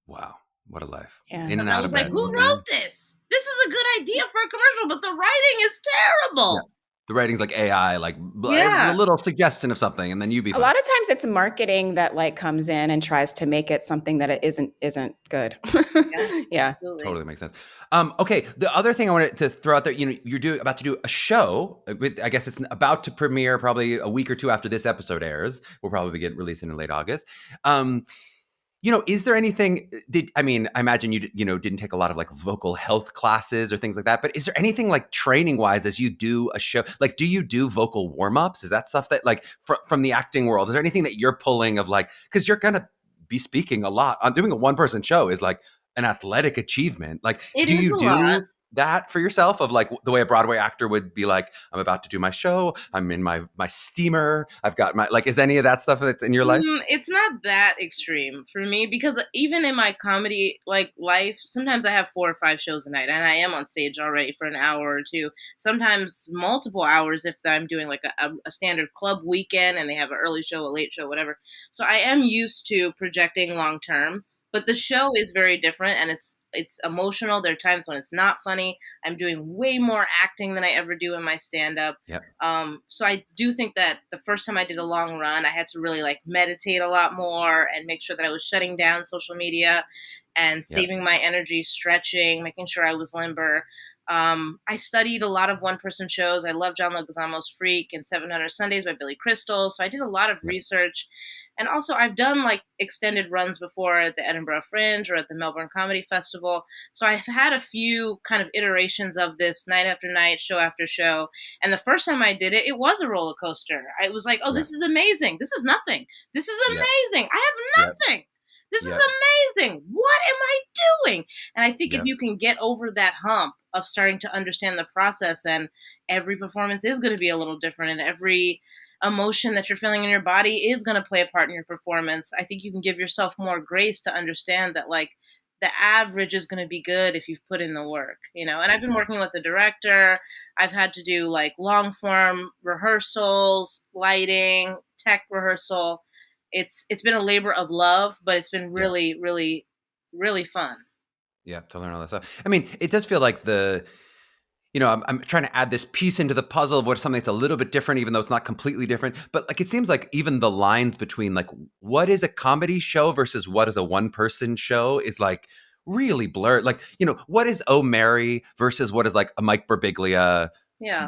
Wow. What a life. Yeah. In and out of bed. I was like, who wrote this? This is a good idea for a commercial, but the writing is terrible. Yeah. The writing's like AI, like a little suggestion of something, and then you be fine. A lot of times it's marketing that like comes in and tries to make it something that it isn't good. Yeah. Totally makes sense. Okay, the other thing I wanted to throw out there, you're about to do a show. I guess it's about to premiere probably a week or two after this episode airs. We'll probably get released in late August. Is there anything, I imagine you didn't take a lot of like vocal health classes or things like that, but is there anything like training wise as you do a show? Like, do you do vocal warm-ups? Is that stuff that like from the acting world, is there anything that you're pulling of like, because you're going to be speaking a lot. Doing a one-person show is like an athletic achievement. Like, do you do that for yourself of like the way a Broadway actor would be like, I'm about to do my show. I'm in my steamer. I've got my, like, is any of that stuff that's in your life? It's not that extreme for me because even in my comedy like life, sometimes I have 4 or 5 shows a night and I am on stage already for an hour or two, sometimes multiple hours if I'm doing like a standard club weekend and they have an early show, a late show, whatever. So I am used to projecting long term. But the show is very different and it's emotional. There are times when it's not funny. I'm doing way more acting than I ever do in my stand-up. Yep. So I do think that the first time I did a long run, I had to really like meditate a lot more and make sure that I was shutting down social media and saving my energy, stretching, making sure I was limber. I studied a lot of one-person shows. I love John Leguizamo's Freak and 700 Sundays by Billy Crystal. So I did a lot of research. And also I've done like extended runs before at the Edinburgh Fringe or at the Melbourne Comedy Festival. So I've had a few kind of iterations of this night after night, show after show. And the first time I did it, it was a roller coaster. I was like, oh, this is amazing. This is nothing. This is amazing. I have nothing. This is amazing. What am I doing? And I think if you can get over that hump of starting to understand the process, and every performance is going to be a little different and every emotion that you're feeling in your body is going to play a part in your performance. I think you can give yourself more grace to understand that like the average is going to be good if you've put in the work, And I've been working with the director. I've had to do like long form rehearsals, lighting, tech rehearsal. It's been a labor of love, but it's been really, really, really fun. Yeah, to learn all that stuff. I mean, it does feel like I'm trying to add this piece into the puzzle of what something that's a little bit different, even though it's not completely different. But like, it seems like even the lines between like what is a comedy show versus what is a one-person show is like really blurred. Like, what is Oh Mary versus what is like a Mike Birbiglia,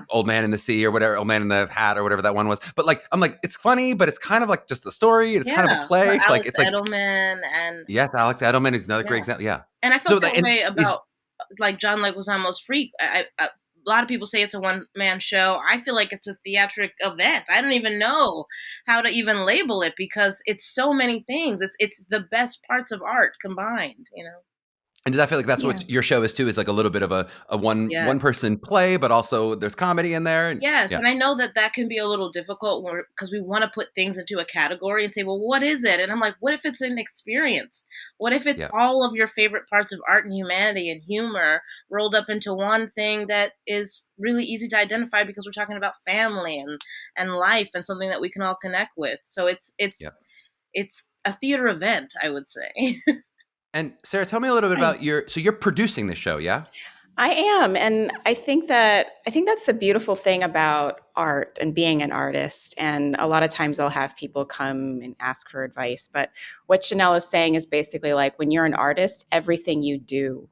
Old Man in the Sea or whatever, Old Man in the Hat or whatever that one was. But like, I'm like, it's funny, but it's kind of like just a story. It's kind of a play. Alex like it's Edelman and Alex Edelman is another great example. Yeah. And I felt that way about like John Leguizamo's Freak. A lot of people say it's a one-man show. I feel like it's a theatric event. I don't even know how to even label it because it's so many things. It's the best parts of art combined, And does that feel like that's what your show is too? Is like a little bit of a one person play, but also there's comedy in there. And, and I know that can be a little difficult because we want to put things into a category and say, well, what is it? And I'm like, what if it's an experience? What if it's all of your favorite parts of art and humanity and humor rolled up into one thing that is really easy to identify because we're talking about family and life and something that we can all connect with. So it's a theater event, I would say. And Sarah, tell me a little bit about you're producing this show, yeah? I am. And I think that's the beautiful thing about art and being an artist. And a lot of times I'll have people come and ask for advice. But what Chanel is saying is basically like when you're an artist, everything you do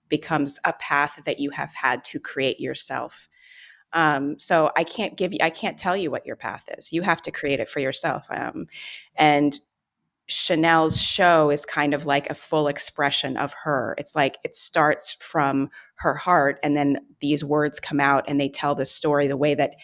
becomes a path that you have had to create yourself. So I can't tell you what your path is. You have to create it for yourself. And Chanel's show is kind of like a full expression of her. It's like it starts from her heart, and then these words come out and they tell the story the way that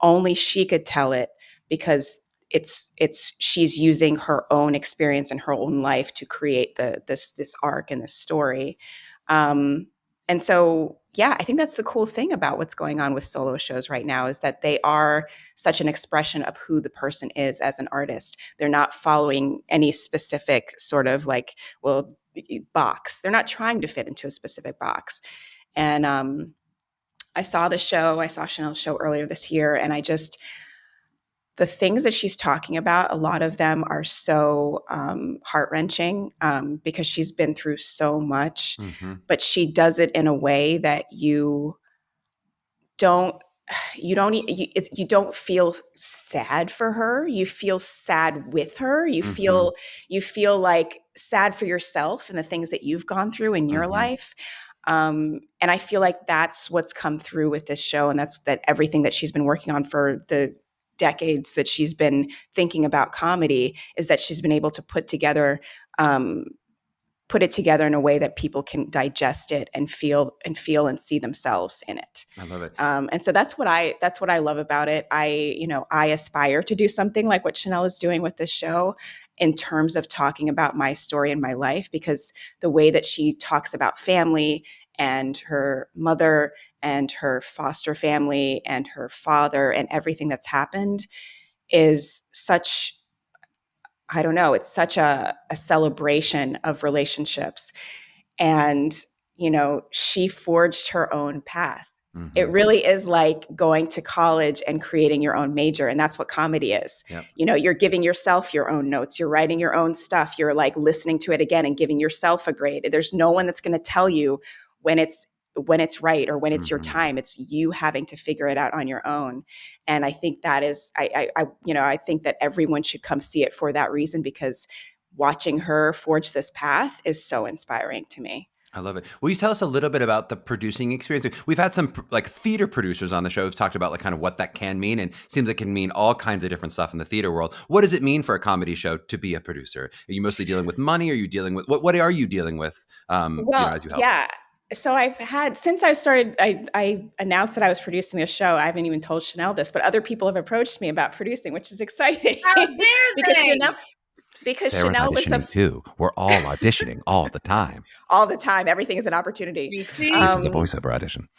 only she could tell it, because it's she's using her own experience and her own life to create this arc and this story. Um, and so, yeah, I think that's the cool thing about what's going on with solo shows right now, is that they are such an expression of who the person is as an artist. They're not following any specific sort of like, well, box. They're not trying to fit into a specific box. And I saw Chanel's show earlier this year, and the things that she's talking about, a lot of them are so heart-wrenching, because she's been through so much, but she does it in a way that you don't feel sad for her. You feel sad with her. You feel like sad for yourself and the things that you've gone through in your life. And I feel like that's what's come through with this show, and that's that everything that she's been working on for the decades that she's been thinking about comedy, is that she's been able to put it together in a way that people can digest it and feel and see themselves in it. I love it. And so that's what I love about it. I aspire to do something like what Chanel is doing with this show, in terms of talking about my story and my life, because the way that she talks about family and her mother and her foster family and her father and everything that's happened is such, I don't know, it's such a celebration of relationships. And, she forged her own path. It really is like going to college and creating your own major. And that's what comedy is. Yep. You're giving yourself your own notes. You're writing your own stuff. You're like listening to it again and giving yourself a grade. There's no one that's going to tell you when it's right or when it's your time. It's you having to figure it out on your own. And I think that is, I think that everyone should come see it for that reason, because watching her forge this path is so inspiring to me. I love it. Will you tell us a little bit about the producing experience? We've had some like theater producers on the show who've talked about like kind of what that can mean, and it seems like it can mean all kinds of different stuff in the theater world. What does it mean for a comedy show to be a producer? Are you mostly dealing with money? Are you dealing with what are you dealing with? As you help? Yeah. So since I started, I announced that I was producing this show. I haven't even told Chanel this, but other people have approached me about producing, which is exciting. How dare they? Because Sarah's Chanel was auditioning too. We're all auditioning all the time. All the time. Everything is an opportunity. This is a voiceover audition.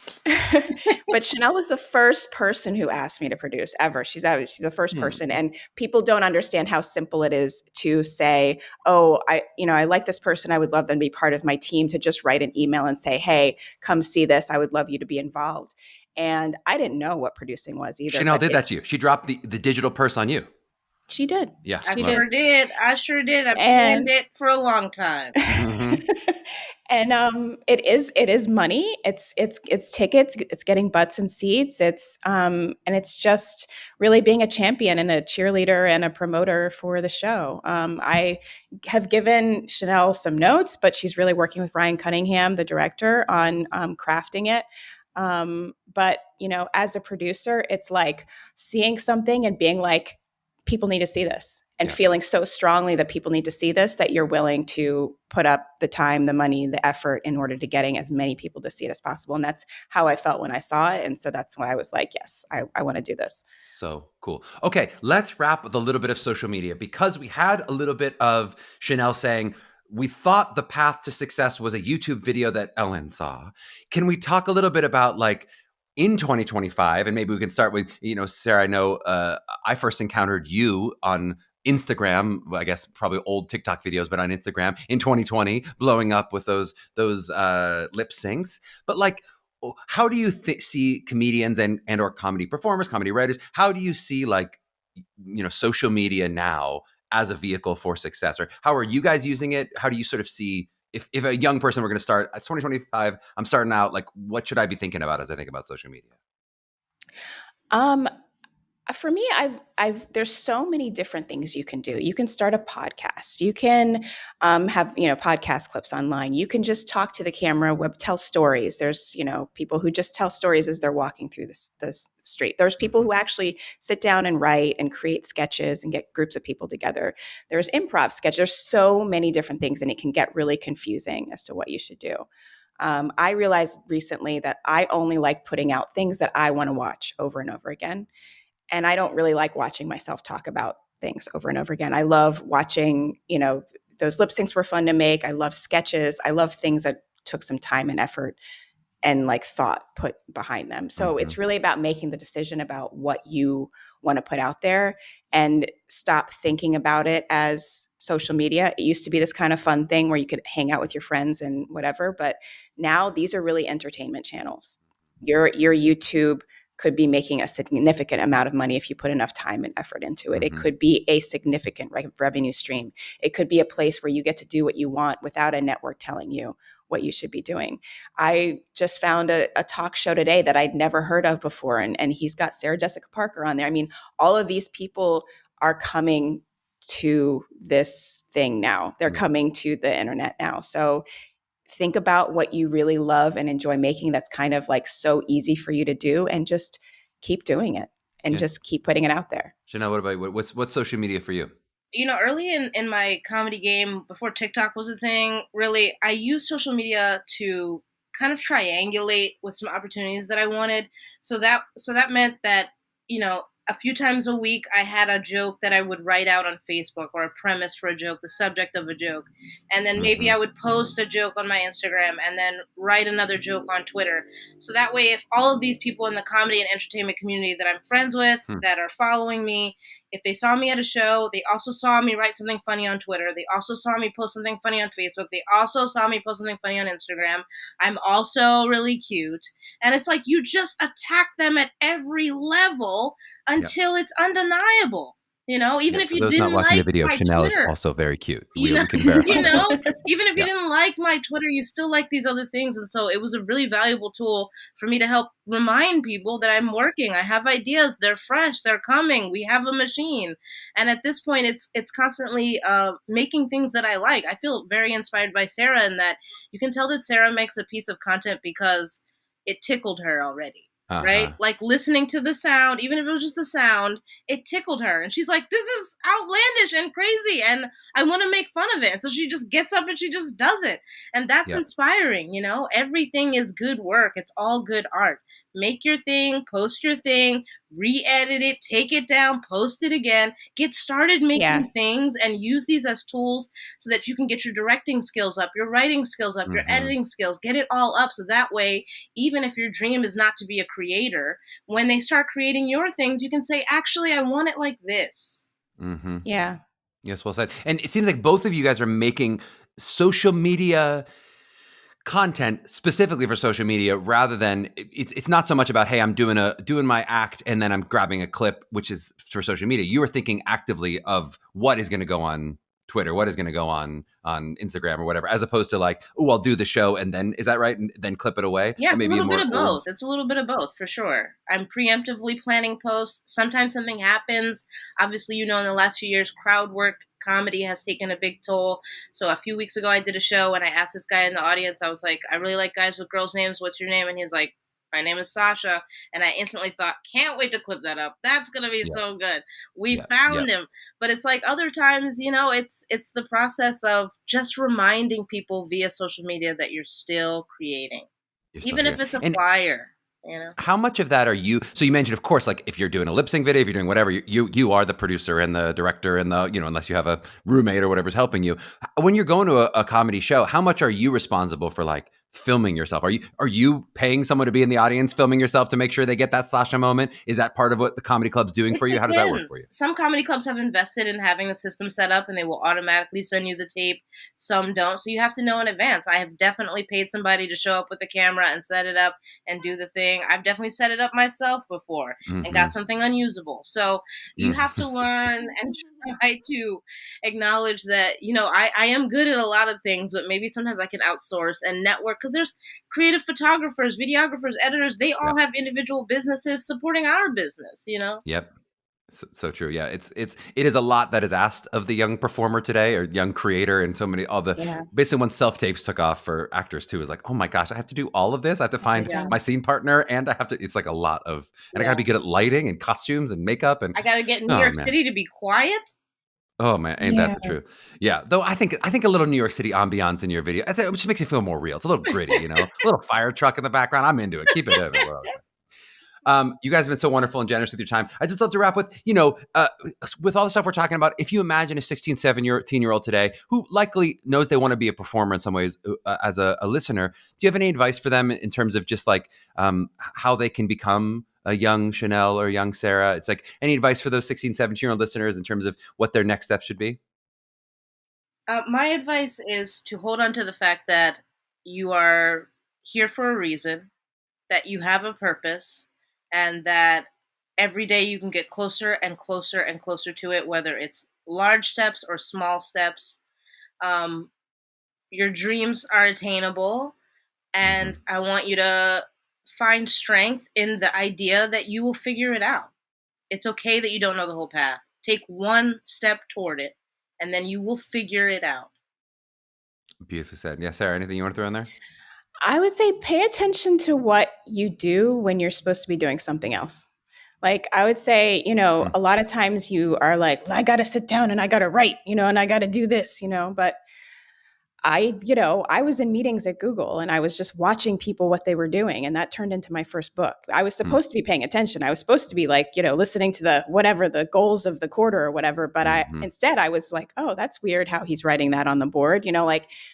But Chanel was the first person who asked me to produce ever. She's the first person. And people don't understand how simple it is to say, oh, I like this person. I would love them to be part of my team, to just write an email and say, hey, come see this. I would love you to be involved. And I didn't know what producing was either. Chanel did that to you. She dropped the digital purse on you. She did. Yeah, I sure did. I've planned it for a long time. And it is money. It's tickets. It's getting butts and seats. And it's just really being a champion and a cheerleader and a promoter for the show. I have given Chanel some notes, but she's really working with Ryan Cunningham, the director, on crafting it. But as a producer, it's like seeing something and being like, people need to see this, and feeling so strongly that people need to see this, that you're willing to put up the time, the money, the effort in order to getting as many people to see it as possible. And that's how I felt when I saw it. And so that's why I was like, yes, I want to do this. So cool. Okay, let's wrap with a little bit of social media, because we had a little bit of Chanel saying, we thought the path to success was a YouTube video that Ellen saw. Can we talk a little bit about like, in 2025, and maybe we can start with, Sarah, I know I first encountered you on Instagram, I guess probably old TikTok videos, but on Instagram in 2020, blowing up with those lip syncs. But like, how do you see comedians and or comedy performers, comedy writers, how do you see like, social media now as a vehicle for success? Or how are you guys using it? How do you sort of see, if a young person were going to start at 2025, I'm starting out, like, what should I be thinking about as I think about social media? For me, there's so many different things you can do. You can start a podcast. You can have, podcast clips online. You can just talk to the camera, tell stories. There's, people who just tell stories as they're walking through the street. There's people who actually sit down and write and create sketches and get groups of people together. There's improv sketch. There's so many different things, and it can get really confusing as to what you should do. I realized recently that I only like putting out things that I want to watch over and over again. And I don't really like watching myself talk about things over and over again. I love watching, those lip syncs were fun to make. I love sketches. I love things that took some time and effort and like thought put behind them. So it's really about making the decision about what you want to put out there and stop thinking about it as social media. It used to be this kind of fun thing where you could hang out with your friends and whatever, but now these are really entertainment channels. Your YouTube could be making a significant amount of money if you put enough time and effort into it. It could be a significant revenue stream. It could be a place where you get to do what you want without a network telling you what you should be doing. I just found a talk show today that I'd never heard of before, and he's got Sarah Jessica Parker on there. I mean, all of these people are coming to this thing now. They're coming to the internet now. So think about what you really love and enjoy making that's kind of like so easy for you to do, and just keep doing it and just keep putting it out there. Chanel, what about you? What's social media for you? Early in my comedy game, before TikTok was a thing, really, I used social media to kind of triangulate with some opportunities that I wanted. So that meant that, a few times a week, I had a joke that I would write out on Facebook, or a premise for a joke, the subject of a joke. And then maybe I would post a joke on my Instagram and then write another joke on Twitter. So that way, if all of these people in the comedy and entertainment community that I'm friends with, that are following me, if they saw me at a show, they also saw me write something funny on Twitter. They also saw me post something funny on Facebook. They also saw me post something funny on Instagram. I'm also really cute. And it's like you just attack them at every level until it's undeniable. Even if you those didn't not watching like the video, my Chanel Twitter, is also very cute. we can verify. even if you didn't like my Twitter, you still like these other things. And so it was a really valuable tool for me to help remind people that I'm working. I have ideas. They're fresh. They're coming. We have a machine. And at this point, it's constantly making things that I like. I feel very inspired by Sarah in that you can tell that Sarah makes a piece of content because it tickled her already. Right? Like listening to the sound, even if it was just the sound, it tickled her. And she's like, this is outlandish and crazy, and I want to make fun of it. And so she just gets up and she just does it. And that's inspiring, Everything is good work. It's all good art. Make your thing, post your thing, re-edit it, take it down, post it again, get started making things, and use these as tools so that you can get your directing skills up, your writing skills up, your editing skills, get it all up. So that way, even if your dream is not to be a creator, when they start creating your things, you can say, actually, I want it like this. Yeah. Yes, well said. And it seems like both of you guys are making social media content specifically for social media, rather than it's not so much about, hey, I'm doing my act and then I'm grabbing a clip, which is for social media. You are thinking actively of what is going to go on Twitter, what is going to go on Instagram or whatever, as opposed to like, oh, I'll do the show and then, is that right? And then clip it away? Yeah, it's a little bit of both. It's a little bit of both, for sure. I'm preemptively planning posts. Sometimes something happens. Obviously, in the last few years, crowd work comedy has taken a big toll. So a few weeks ago, I did a show and I asked this guy in the audience, I was like, I really like guys with girls' names. What's your name? And he's like, my name is Sasha. And I instantly thought, can't wait to clip that up. That's going to be so good. We found him. But it's like other times, it's the process of just reminding people via social media that you're still creating. Even if it's a flyer. How much of that are you? So you mentioned, of course, like if you're doing a lip sync video, if you're doing whatever, you are the producer and the director and the, unless you have a roommate or whatever's helping you. When you're going to a comedy show, how much are you responsible for like filming yourself? Are you paying someone to be in the audience filming yourself to make sure they get that Sasha moment? Is that part of what the comedy club's doing for you? How does that work for you? Some comedy clubs have invested in having the system set up and they will automatically send you the tape. Some don't. So you have to know in advance. I have definitely paid somebody to show up with a camera and set it up and do the thing. I've definitely set it up myself before and got something unusable. So you have to learn and try to acknowledge that, I am good at a lot of things, but maybe sometimes I can outsource and network, because there's creative photographers, videographers, editors. They all have individual businesses supporting our business, Yep. So true. Yeah, it is a lot that is asked of the young performer today or young creator, and so many all the Yeah. basically when self tapes took off for actors too is like, oh my gosh, I have to do all of this. I have to Oh my find God. my scene partner, and I have to. It's like a lot of, and I got to Yeah. be good at lighting and costumes and makeup, and I got to get in New oh York man, City to be quiet. oh man, ain't that Yeah. the truth? Yeah, though I think a little New York City ambiance in your video, it just makes it feel more real. It's a little gritty, a little fire truck in the background. I'm into it. Keep it in. You guys have been so wonderful and generous with your time. I just love to wrap with, with all the stuff we're talking about, if you imagine a 16, 17-year-old today who likely knows they want to be a performer in some ways as a listener, do you have any advice for them in terms of just like how they can become a young Chanel or young Sarah? It's like any advice for those 16, 17-year-old listeners in terms of what their next steps should be? My advice is to hold on to the fact that you are here for a reason, that you have a purpose, and that every day you can get closer and closer and closer to it, whether it's large steps or small steps. Um, your dreams are attainable, and I want you to find strength in the idea that you will figure it out. It's okay that you don't know the whole path. Take one step toward it, and then you will figure it out. Beautifully said. Yeah, Sarah, anything you want to throw in there? I would say pay attention to what you do when you're supposed to be doing something else. Like I would say, a lot of times you are like, I got to sit down and I got to write, and I got to do this, but I was in meetings at Google and I was just watching people what they were doing. And that turned into my first book. I was supposed to be paying attention. I was supposed to be like, listening to the goals of the quarter or whatever. But instead I was like, oh, that's weird how he's writing that on the board,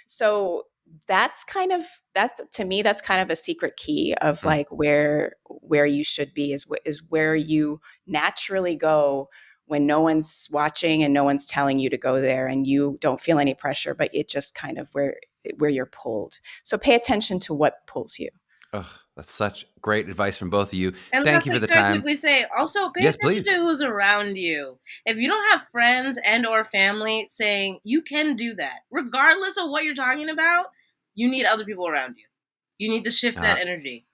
so that's to me, that's kind of a secret key of like where you should be is where you naturally go when no one's watching and no one's telling you to go there and you don't feel any pressure, but it just kind of where you're pulled. So pay attention to what pulls you. Oh, that's such great advice from both of you. And Thank you for the time. quickly say, also pay Yes, attention please. to who's around you. If you don't have friends and or family saying you can do that, regardless of what you're talking about, you need other people around you. You need to shift that energy.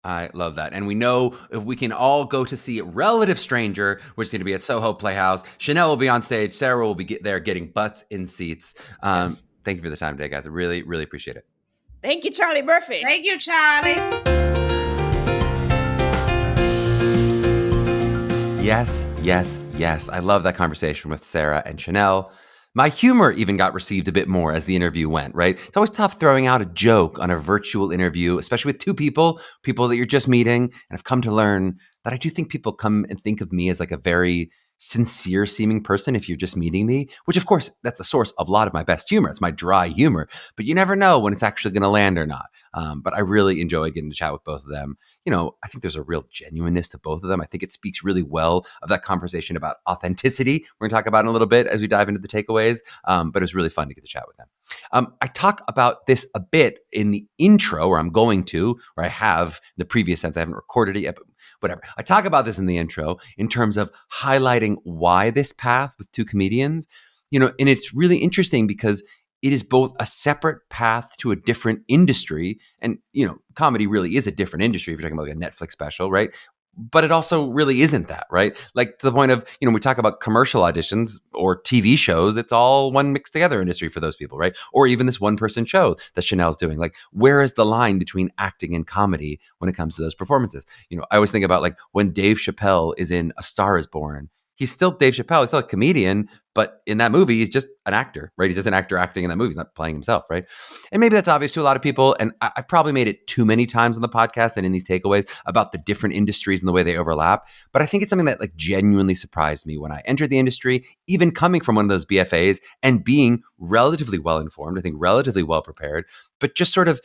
I love that. And we know if we can all go to see Relative Stranger, which is going to be at Soho Playhouse. Chanel will be on stage. Sarah will be there getting butts in seats. Yes. Thank you for the time today, guys. I really, really appreciate it. Thank you, Charlie Murphy. Thank you, Charlie. Yes, yes, yes. I love that conversation with Sarah and Chanel. My humor even got received a bit more as the interview went, right? It's always tough throwing out a joke on a virtual interview, especially with two people that you're just meeting. And I've come to learn that I do think people come and think of me as like a very sincere seeming person if you're just meeting me, which of course that's a source of a lot of my best humor. It's my dry humor, but you never know when it's actually going to land or not. But I really enjoy getting to chat with both of them. I think there's a real genuineness to both of them. I think it speaks really well of that conversation about authenticity we're going to talk about in a little bit as we dive into the takeaways. But it was really fun to get to chat with them. I talk about this a bit in the intro, or I have in the previous sense. I haven't recorded it yet, but whatever. I talk about this in the intro in terms of highlighting why this path with two comedians, and it's really interesting because it is both a separate path to a different industry. And, comedy really is a different industry if you're talking about like a Netflix special, right? But it also really isn't that, right? Like to the point of, we talk about commercial auditions or TV shows, it's all one mixed together industry for those people, right? Or even this one person show that Chanel's doing. Like, where is the line between acting and comedy when it comes to those performances? I always think about like when Dave Chappelle is in A Star is Born, he's still Dave Chappelle, he's still a comedian, but in that movie, he's just an actor, right? He's just an actor acting in that movie. He's not playing himself, right? And maybe that's obvious to a lot of people. And I've probably made it too many times on the podcast and in these takeaways about the different industries and the way they overlap. But I think it's something that like genuinely surprised me when I entered the industry, even coming from one of those BFAs and being relatively well-informed, I think relatively well-prepared, but just sort of,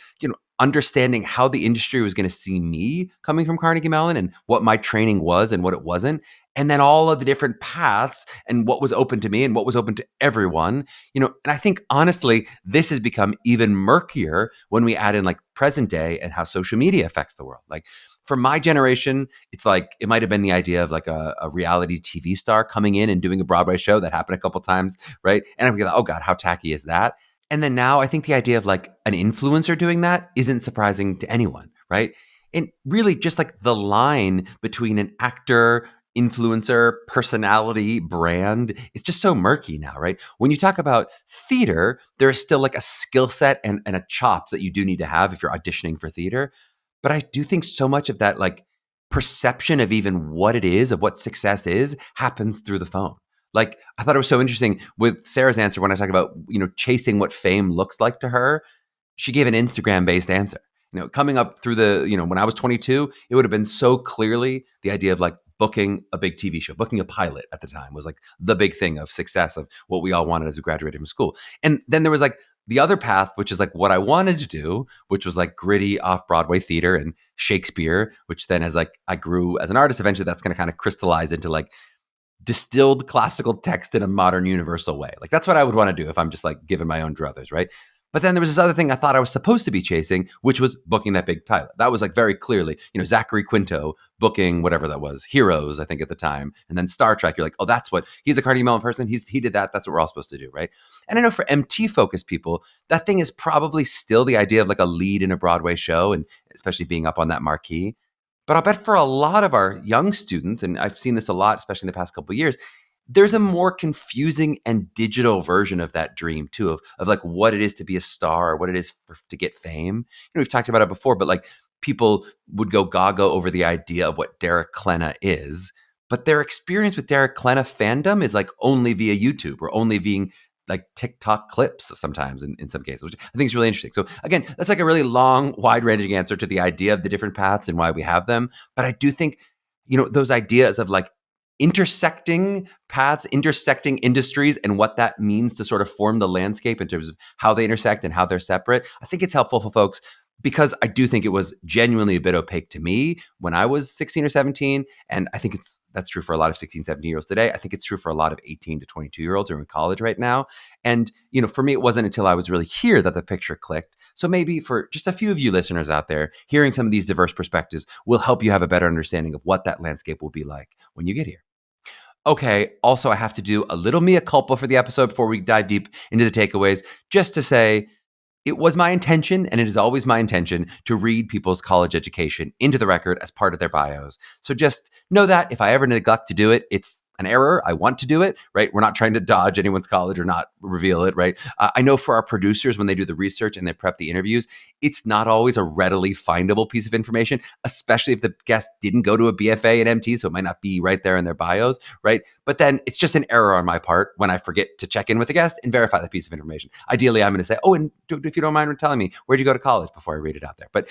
understanding how the industry was going to see me coming from Carnegie Mellon and what my training was and what it wasn't. And then all of the different paths and what was open to me and what was open to everyone, and I think honestly, this has become even murkier when we add in like present day and how social media affects the world. Like for my generation, it's like, it might've been the idea of like a reality TV star coming in and doing a Broadway show that happened a couple times, right? And I'm like, oh God, how tacky is that? And then now I think the idea of like an influencer doing that isn't surprising to anyone, right? And really just like the line between an actor, influencer, personality, brand. It's just so murky now, right? When you talk about theater, there's still like a skill set and a chops that you do need to have if you're auditioning for theater. But I do think so much of that like perception of even what it is, of what success is, happens through the phone. Like I thought it was so interesting with Sarah's answer when I talk about, chasing what fame looks like to her. She gave an Instagram based answer. Coming up through when I was 22, it would have been so clearly the idea of like booking a big TV show, booking a pilot at the time was like the big thing of success of what we all wanted as we graduated from school. And then there was like the other path, which is like what I wanted to do, which was like gritty off Broadway theater and Shakespeare, which then as like I grew as an artist, eventually that's going to kind of crystallize into like distilled classical text in a modern universal way. Like that's what I would want to do if I'm just like giving my own druthers, right? But then there was this other thing I thought I was supposed to be chasing, which was booking that big pilot. That was like very clearly, Zachary Quinto booking whatever that was, Heroes, I think at the time. And then Star Trek, you're like, oh, that's what, he's a Carnegie Mellon person. He did that. That's what we're all supposed to do, right? And I know for MT focused people, that thing is probably still the idea of like a lead in a Broadway show and especially being up on that marquee. But I'll bet for a lot of our young students, and I've seen this a lot, especially in the past couple of years, there's a more confusing and digital version of that dream too, of like what it is to be a star, or what it is to get fame. We've talked about it before, but like people would go gaga over the idea of what Derek Klena is, but their experience with Derek Klena fandom is like only via YouTube or only being like TikTok clips sometimes in some cases, which I think is really interesting. So again, that's like a really long, wide-ranging answer to the idea of the different paths and why we have them. But I do think, those ideas of like intersecting paths, intersecting industries, and what that means to sort of form the landscape in terms of how they intersect and how they're separate. I think it's helpful for folks because I do think it was genuinely a bit opaque to me when I was 16 or 17. And I think that's true for a lot of 16, 17-year-olds today. I think it's true for a lot of 18 to 22-year-olds who are in college right now. And, for me, it wasn't until I was really here that the picture clicked. So maybe for just a few of you listeners out there, hearing some of these diverse perspectives will help you have a better understanding of what that landscape will be like when you get here. Okay, also, I have to do a little mea culpa for the episode before we dive deep into the takeaways, just to say, it was my intention, and it is always my intention, to read people's college education into the record as part of their bios. So just know that if I ever neglect to do it, it's an error. I want to do it, right? We're not trying to dodge anyone's college or not reveal it, right? I know for our producers, when they do the research and they prep the interviews, it's not always a readily findable piece of information, especially if the guest didn't go to a BFA at MT, so it might not be right there in their bios, right? But then it's just an error on my part when I forget to check in with the guest and verify that piece of information. Ideally, I'm going to say, oh, and if you don't mind telling me, where'd you go to college before I read it out there? But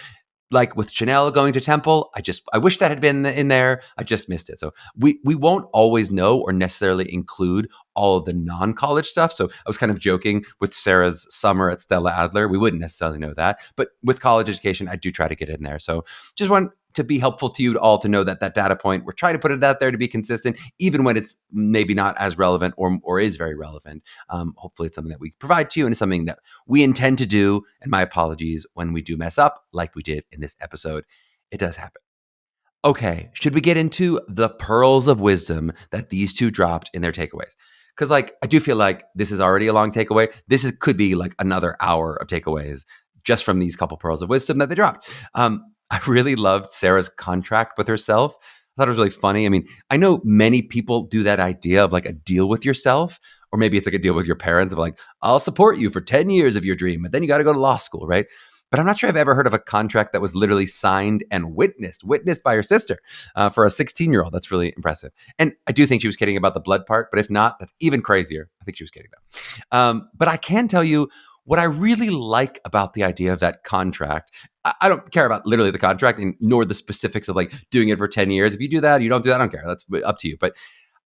like with Chanel going to Temple, I wish that had been in there. I just missed it. So we won't always know or necessarily include all of the non-college stuff. So I was kind of joking with Sarah's summer at Stella Adler. We wouldn't necessarily know that. But with college education, I do try to get in there. So just want to be helpful to you all to know that data point, we're trying to put it out there to be consistent, even when it's maybe not as relevant or is very relevant. Hopefully it's something that we provide to you and it's something that we intend to do. And my apologies when we do mess up like we did in this episode. It does happen. Okay, should we get into the pearls of wisdom that these two dropped in their takeaways? Because I do feel like this is already a long takeaway. Could be like another hour of takeaways just from these couple pearls of wisdom that they dropped. I really loved Sarah's contract with herself. I thought it was really funny. I mean, I know many people do that idea of like a deal with yourself, or maybe it's like a deal with your parents of like, I'll support you for 10 years of your dream, but then you got to go to law school, right? But I'm not sure I've ever heard of a contract that was literally signed and witnessed by her sister for a 16-year-old. That's really impressive. And I do think she was kidding about the blood part, but if not, that's even crazier. I think she was kidding though. But I can tell you what I really like about the idea of that contract. I don't care about literally the contract and nor the specifics of like doing it for 10 years. If you do that, you don't do that, I don't care. That's up to you. But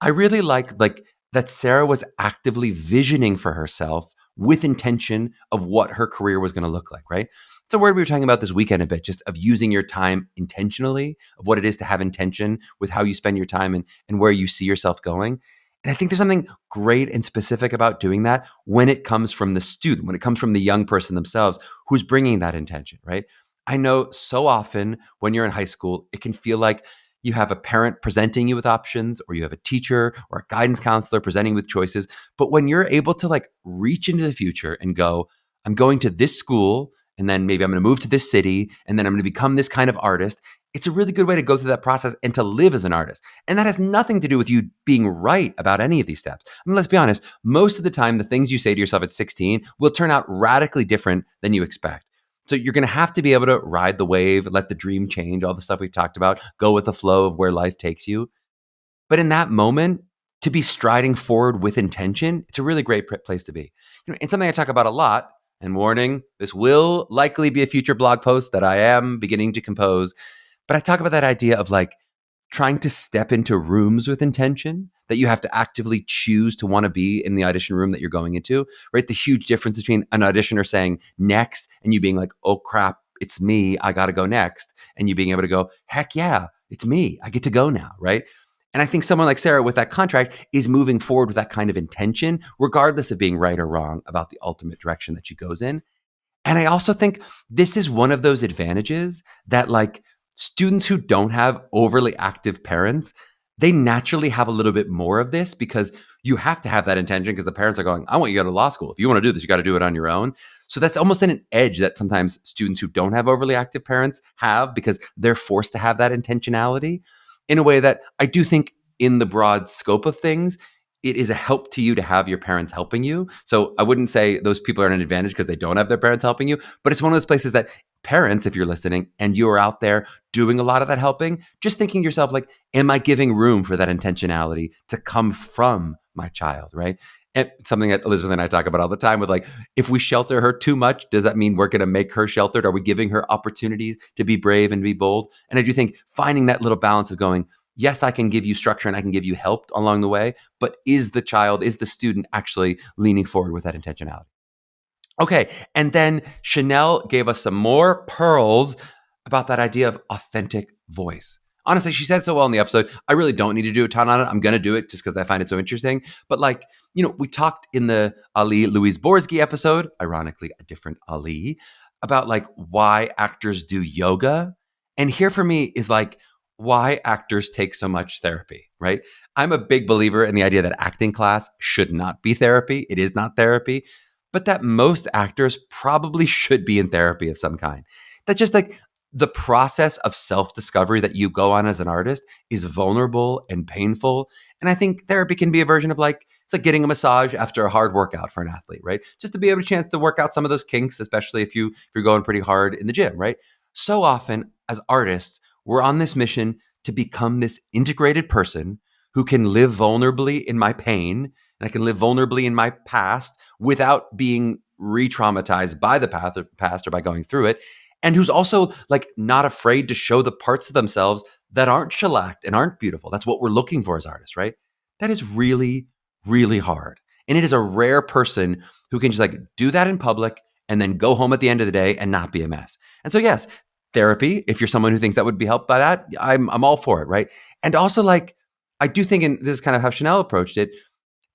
I really like that Sarah was actively visioning for herself with intention of what her career was going to look like, right? It's a word we were talking about this weekend a bit, just of using your time intentionally, of what it is to have intention with how you spend your time and where you see yourself going. And I think there's something great and specific about doing that when it comes from the student, when it comes from the young person themselves who's bringing that intention, right? I know so often when you're in high school, it can feel like you have a parent presenting you with options, or you have a teacher or a guidance counselor presenting with choices. But when you're able to like reach into the future and go, I'm going to this school and then maybe I'm going to move to this city, and then I'm going to become this kind of artist. It's a really good way to go through that process and to live as an artist. And that has nothing to do with you being right about any of these steps. I mean, let's be honest, most of the time, the things you say to yourself at 16 will turn out radically different than you expect. So you're going to have to be able to ride the wave, let the dream change, all the stuff we talked about, go with the flow of where life takes you. But in that moment, to be striding forward with intention, it's a really great place to be. And something I talk about a lot, and warning, this will likely be a future blog post that I am beginning to compose. But I talk about that idea of like trying to step into rooms with intention, that you have to actively choose to want to be in the audition room that you're going into, right? The huge difference between an auditioner saying next and you being like, oh crap, it's me, I got to go next. And you being able to go, heck yeah, it's me, I get to go now, right? And I think someone like Sarah with that contract is moving forward with that kind of intention, regardless of being right or wrong about the ultimate direction that she goes in. And I also think this is one of those advantages that like students who don't have overly active parents, they naturally have a little bit more of this because you have to have that intention because the parents are going, I want you to go to law school. If you want to do this, you got to do it on your own. So that's almost an edge that sometimes students who don't have overly active parents have because they're forced to have that intentionality in a way that I do think in the broad scope of things, it is a help to you to have your parents helping you. So I wouldn't say those people are at an advantage because they don't have their parents helping you, but it's one of those places that parents, if you're listening and you're out there doing a lot of that helping, just thinking to yourself, like, am I giving room for that intentionality to come from my child, right? And something that Elizabeth and I talk about all the time with like, if we shelter her too much, does that mean we're going to make her sheltered? Are we giving her opportunities to be brave and be bold? And I do think finding that little balance of going, yes, I can give you structure and I can give you help along the way, but is the student actually leaning forward with that intentionality? Okay, and then Chanel gave us some more pearls about that idea of authentic voice. Honestly, she said so well in the episode. I really don't need to do a ton on it. I'm going to do it just because I find it so interesting. But like, we talked in the Ali Louise Borsky episode, ironically, a different Ali, about like why actors do yoga. And here for me is like why actors take so much therapy, right? I'm a big believer in the idea that acting class should not be therapy. It is not therapy, but that most actors probably should be in therapy of some kind. That just like the process of self-discovery that you go on as an artist is vulnerable and painful. And I think therapy can be a version of like, it's like getting a massage after a hard workout for an athlete, right? Just to be able a chance to work out some of those kinks, especially if you're going pretty hard in the gym, right? So often as artists, we're on this mission to become this integrated person who can live vulnerably in my pain and I can live vulnerably in my past without being re-traumatized by the past or by going through it. And who's also like not afraid to show the parts of themselves that aren't shellacked and aren't beautiful. That's what we're looking for as artists, right? That is really, really hard. And it is a rare person who can just like do that in public and then go home at the end of the day and not be a mess. And so, yes, therapy, if you're someone who thinks that would be helped by that, I'm all for it, right? And also like, I do think, and this is kind of how Chanel approached it,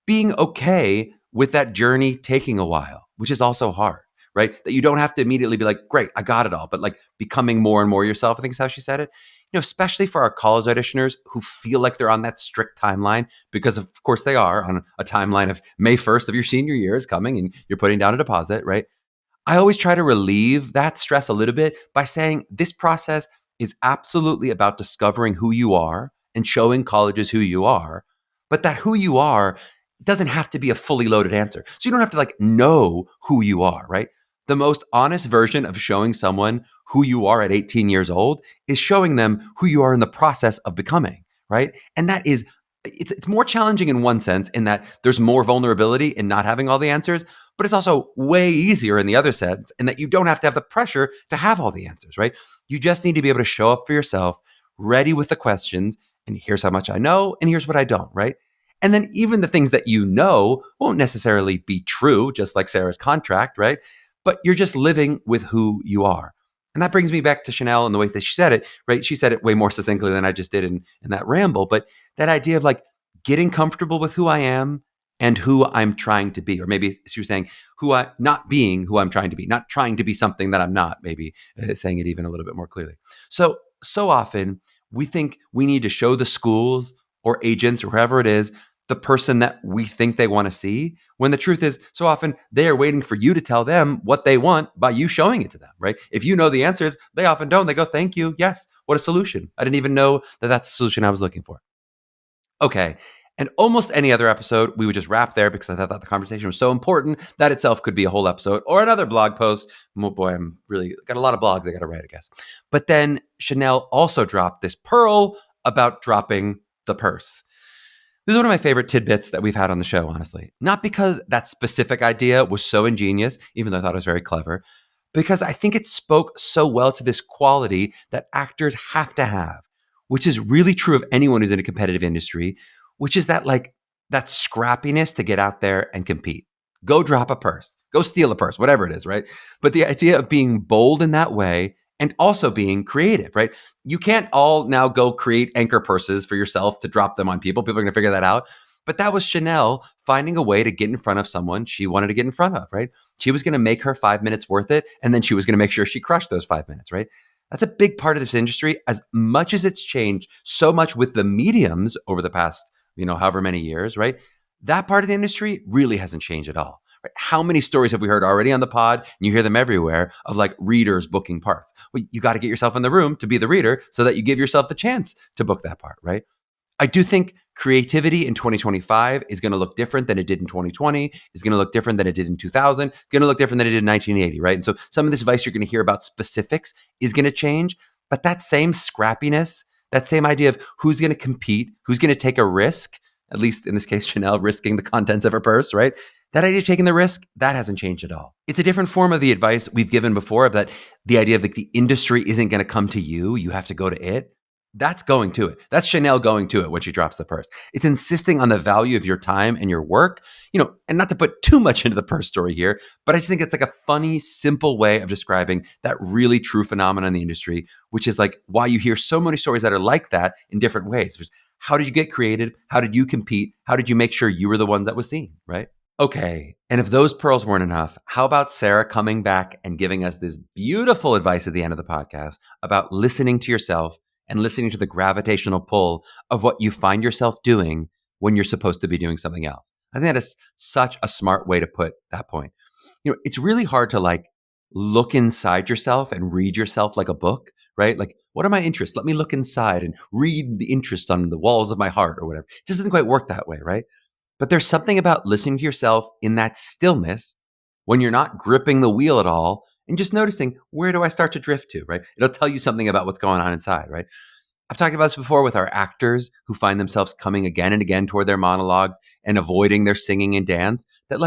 being okay with that journey taking a while, which is also hard, right? That you don't have to immediately be like, great, I got it all, but like becoming more and more yourself, I think is how she said it. Especially for our college auditioners who feel like they're on that strict timeline, because of course they are on a timeline of May 1st of your senior year is coming and you're putting down a deposit, right? I always try to relieve that stress a little bit by saying this process is absolutely about discovering who you are and showing colleges who you are, but that who you are doesn't have to be a fully loaded answer. So you don't have to like know who you are, right? The most honest version of showing someone who you are at 18 years old is showing them who you are in the process of becoming, right? And that is, it's more challenging in one sense in that there's more vulnerability in not having all the answers, but it's also way easier in the other sense in that you don't have to have the pressure to have all the answers, right? You just need to be able to show up for yourself, ready with the questions, and here's how much I know, and here's what I don't, right? And then even the things that you know won't necessarily be true, just like Sarah's contract, right? But you're just living with who you are. And that brings me back to Chanel and the way that she said it, right? She said it way more succinctly than I just did in that ramble. But that idea of like getting comfortable with who I am and who I'm trying to be, or maybe she was saying not being who I'm trying to be, not trying to be something that I'm not, maybe saying it even a little bit more clearly. So often we think we need to show the schools or agents or whoever it is the person that we think they want to see, when the truth is so often they are waiting for you to tell them what they want by you showing it to them, right? If you know the answers, they often don't. They go, thank you. Yes. What a solution. I didn't even know that that's the solution I was looking for. Okay. And almost any other episode, we would just wrap there because I thought the conversation was so important that itself could be a whole episode or another blog post. Oh boy, I'm really got a lot of blogs I got to write, I guess. But then Chanel also dropped this pearl about dropping the purse. This is one of my favorite tidbits that we've had on the show, honestly. Not because that specific idea was so ingenious, even though I thought it was very clever, because I think it spoke so well to this quality that actors have to have, which is really true of anyone who's in a competitive industry, which is that scrappiness to get out there and compete. Go drop a purse, go steal a purse, whatever it is, right? But the idea of being bold in that way and also being creative, right? You can't all now go create anchor purses for yourself to drop them on people. People are going to figure that out. But that was Chanel finding a way to get in front of someone she wanted to get in front of, right? She was going to make her 5 minutes worth it. And then she was going to make sure she crushed those 5 minutes, right? That's a big part of this industry. As much as it's changed so much with the mediums over the past, however many years, right? That part of the industry really hasn't changed at all. Right? How many stories have we heard already on the pod? And you hear them everywhere of like readers booking parts. Well, you got to get yourself in the room to be the reader so that you give yourself the chance to book that part, right? I do think creativity in 2025 is going to look different than it did in 2020, is going to look different than it did in 2000, it's going to look different than it did in 1980, right? And so some of this advice you're going to hear about specifics is going to change, but that same scrappiness, that same idea of who's going to compete, who's going to take a risk, at least in this case, Chanel risking the contents of her purse, right? That idea of taking the risk, that hasn't changed at all. It's a different form of the advice we've given before of that the idea of the industry isn't going to come to you, you have to go to it. That's going to it. That's Chanel going to it when she drops the purse. It's insisting on the value of your time and your work, and not to put too much into the purse story here, but I just think it's like a funny, simple way of describing that really true phenomenon in the industry, which is like why you hear so many stories that are like that in different ways. How did you get creative? How did you compete? How did you make sure you were the one that was seen, right? Okay, and if those pearls weren't enough, how about Sarah coming back and giving us this beautiful advice at the end of the podcast about listening to yourself and listening to the gravitational pull of what you find yourself doing when you're supposed to be doing something else. I think that is such a smart way to put that point. It's really hard to look inside yourself and read yourself like a book, right? Like, what are my interests? Let me look inside and read the interests on the walls of my heart or whatever. It just doesn't quite work that way, right? But there's something about listening to yourself in that stillness when you're not gripping the wheel at all and just noticing, where do I start to drift to, right? It'll tell you something about what's going on inside, right? I've talked about this before with our actors who find themselves coming again and again toward their monologues and avoiding their singing and dance, that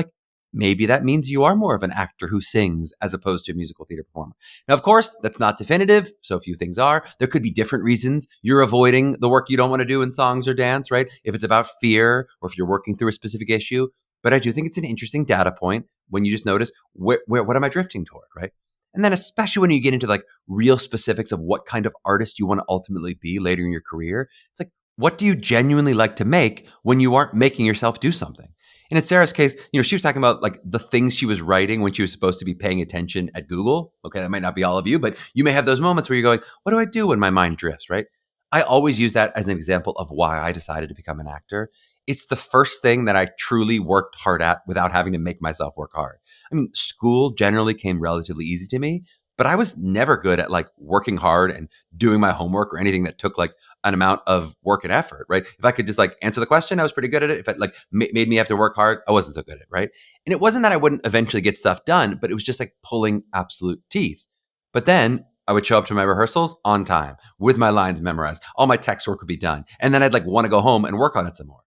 maybe that means you are more of an actor who sings as opposed to a musical theater performer. Now, of course, that's not definitive. So few things are. There could be different reasons you're avoiding the work you don't want to do in songs or dance, right? If it's about fear or if you're working through a specific issue. But I do think it's an interesting data point when you just notice what am I drifting toward, right? And then especially when you get into real specifics of what kind of artist you want to ultimately be later in your career, it's like, what do you genuinely like to make when you aren't making yourself do something? And in Sarah's case, she was talking about the things she was writing when she was supposed to be paying attention at Google. Okay, that might not be all of you, but you may have those moments where you're going, what do I do when my mind drifts, right? I always use that as an example of why I decided to become an actor. It's the first thing that I truly worked hard at without having to make myself work hard. I mean, school generally came relatively easy to me, but I was never good at working hard and doing my homework or anything that took an amount of work and effort, right? If I could just answer the question, I was pretty good at it. If it made me have to work hard, I wasn't so good at it, right? And it wasn't that I wouldn't eventually get stuff done, but it was just pulling absolute teeth. But then I would show up to my rehearsals on time with my lines memorized. All my text work would be done. And then I'd want to go home and work on it some more.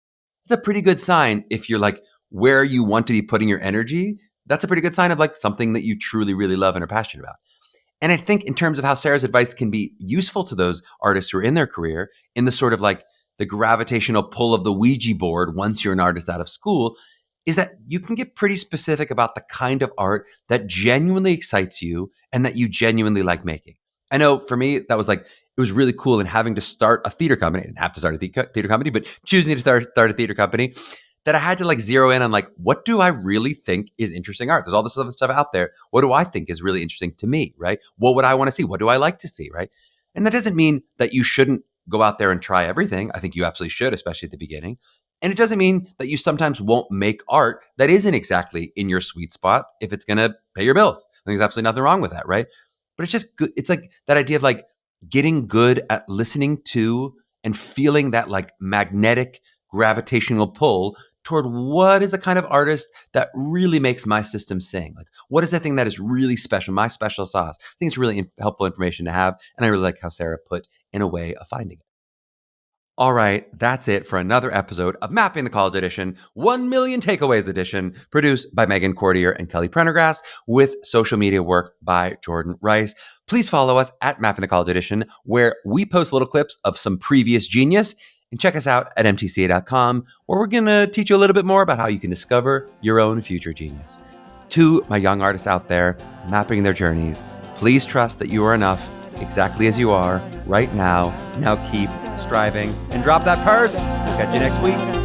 It's a pretty good sign if you're where you want to be putting your energy. That's a pretty good sign of something that you truly, really love and are passionate about. And I think in terms of how Sarah's advice can be useful to those artists who are in their career in the sort of the gravitational pull of the Ouija board once you're an artist out of school, is that you can get pretty specific about the kind of art that genuinely excites you and that you genuinely like making. I know for me, that was it was really cool in having to start a theater company. I didn't have to start a theater company, but choosing to start a theater company, that I had to zero in on what do I really think is interesting art? There's all this other stuff out there. What do I think is really interesting to me, right? What would I want to see? What do I like to see, right? And that doesn't mean that you shouldn't go out there and try everything. I think you absolutely should, especially at the beginning. And it doesn't mean that you sometimes won't make art that isn't exactly in your sweet spot if it's going to pay your bills. I think there's absolutely nothing wrong with that, right? But it's just good. It's like that idea of like getting good at listening to and feeling that like magnetic gravitational pull toward what is the kind of artist that really makes my system sing. Like, what is the thing that is really special, my special sauce? I think it's really helpful information to have. And I really like how Sarah put in a way of finding it. All right, that's it for another episode of Mapping the College Audition, 1 Million Takeaways Edition, produced by Meghan Cordier and Kelly Prendergast, with social media work by Jordan Rice. Please follow us at Mapping the College Audition, where we post little clips of some previous genius, and check us out at MTCA.com, where we're going to teach you a little bit more about how you can discover your own future genius. To my young artists out there mapping their journeys, please trust that you are enough exactly as you are right now. Now keep striving and drop that purse. We'll catch you next week.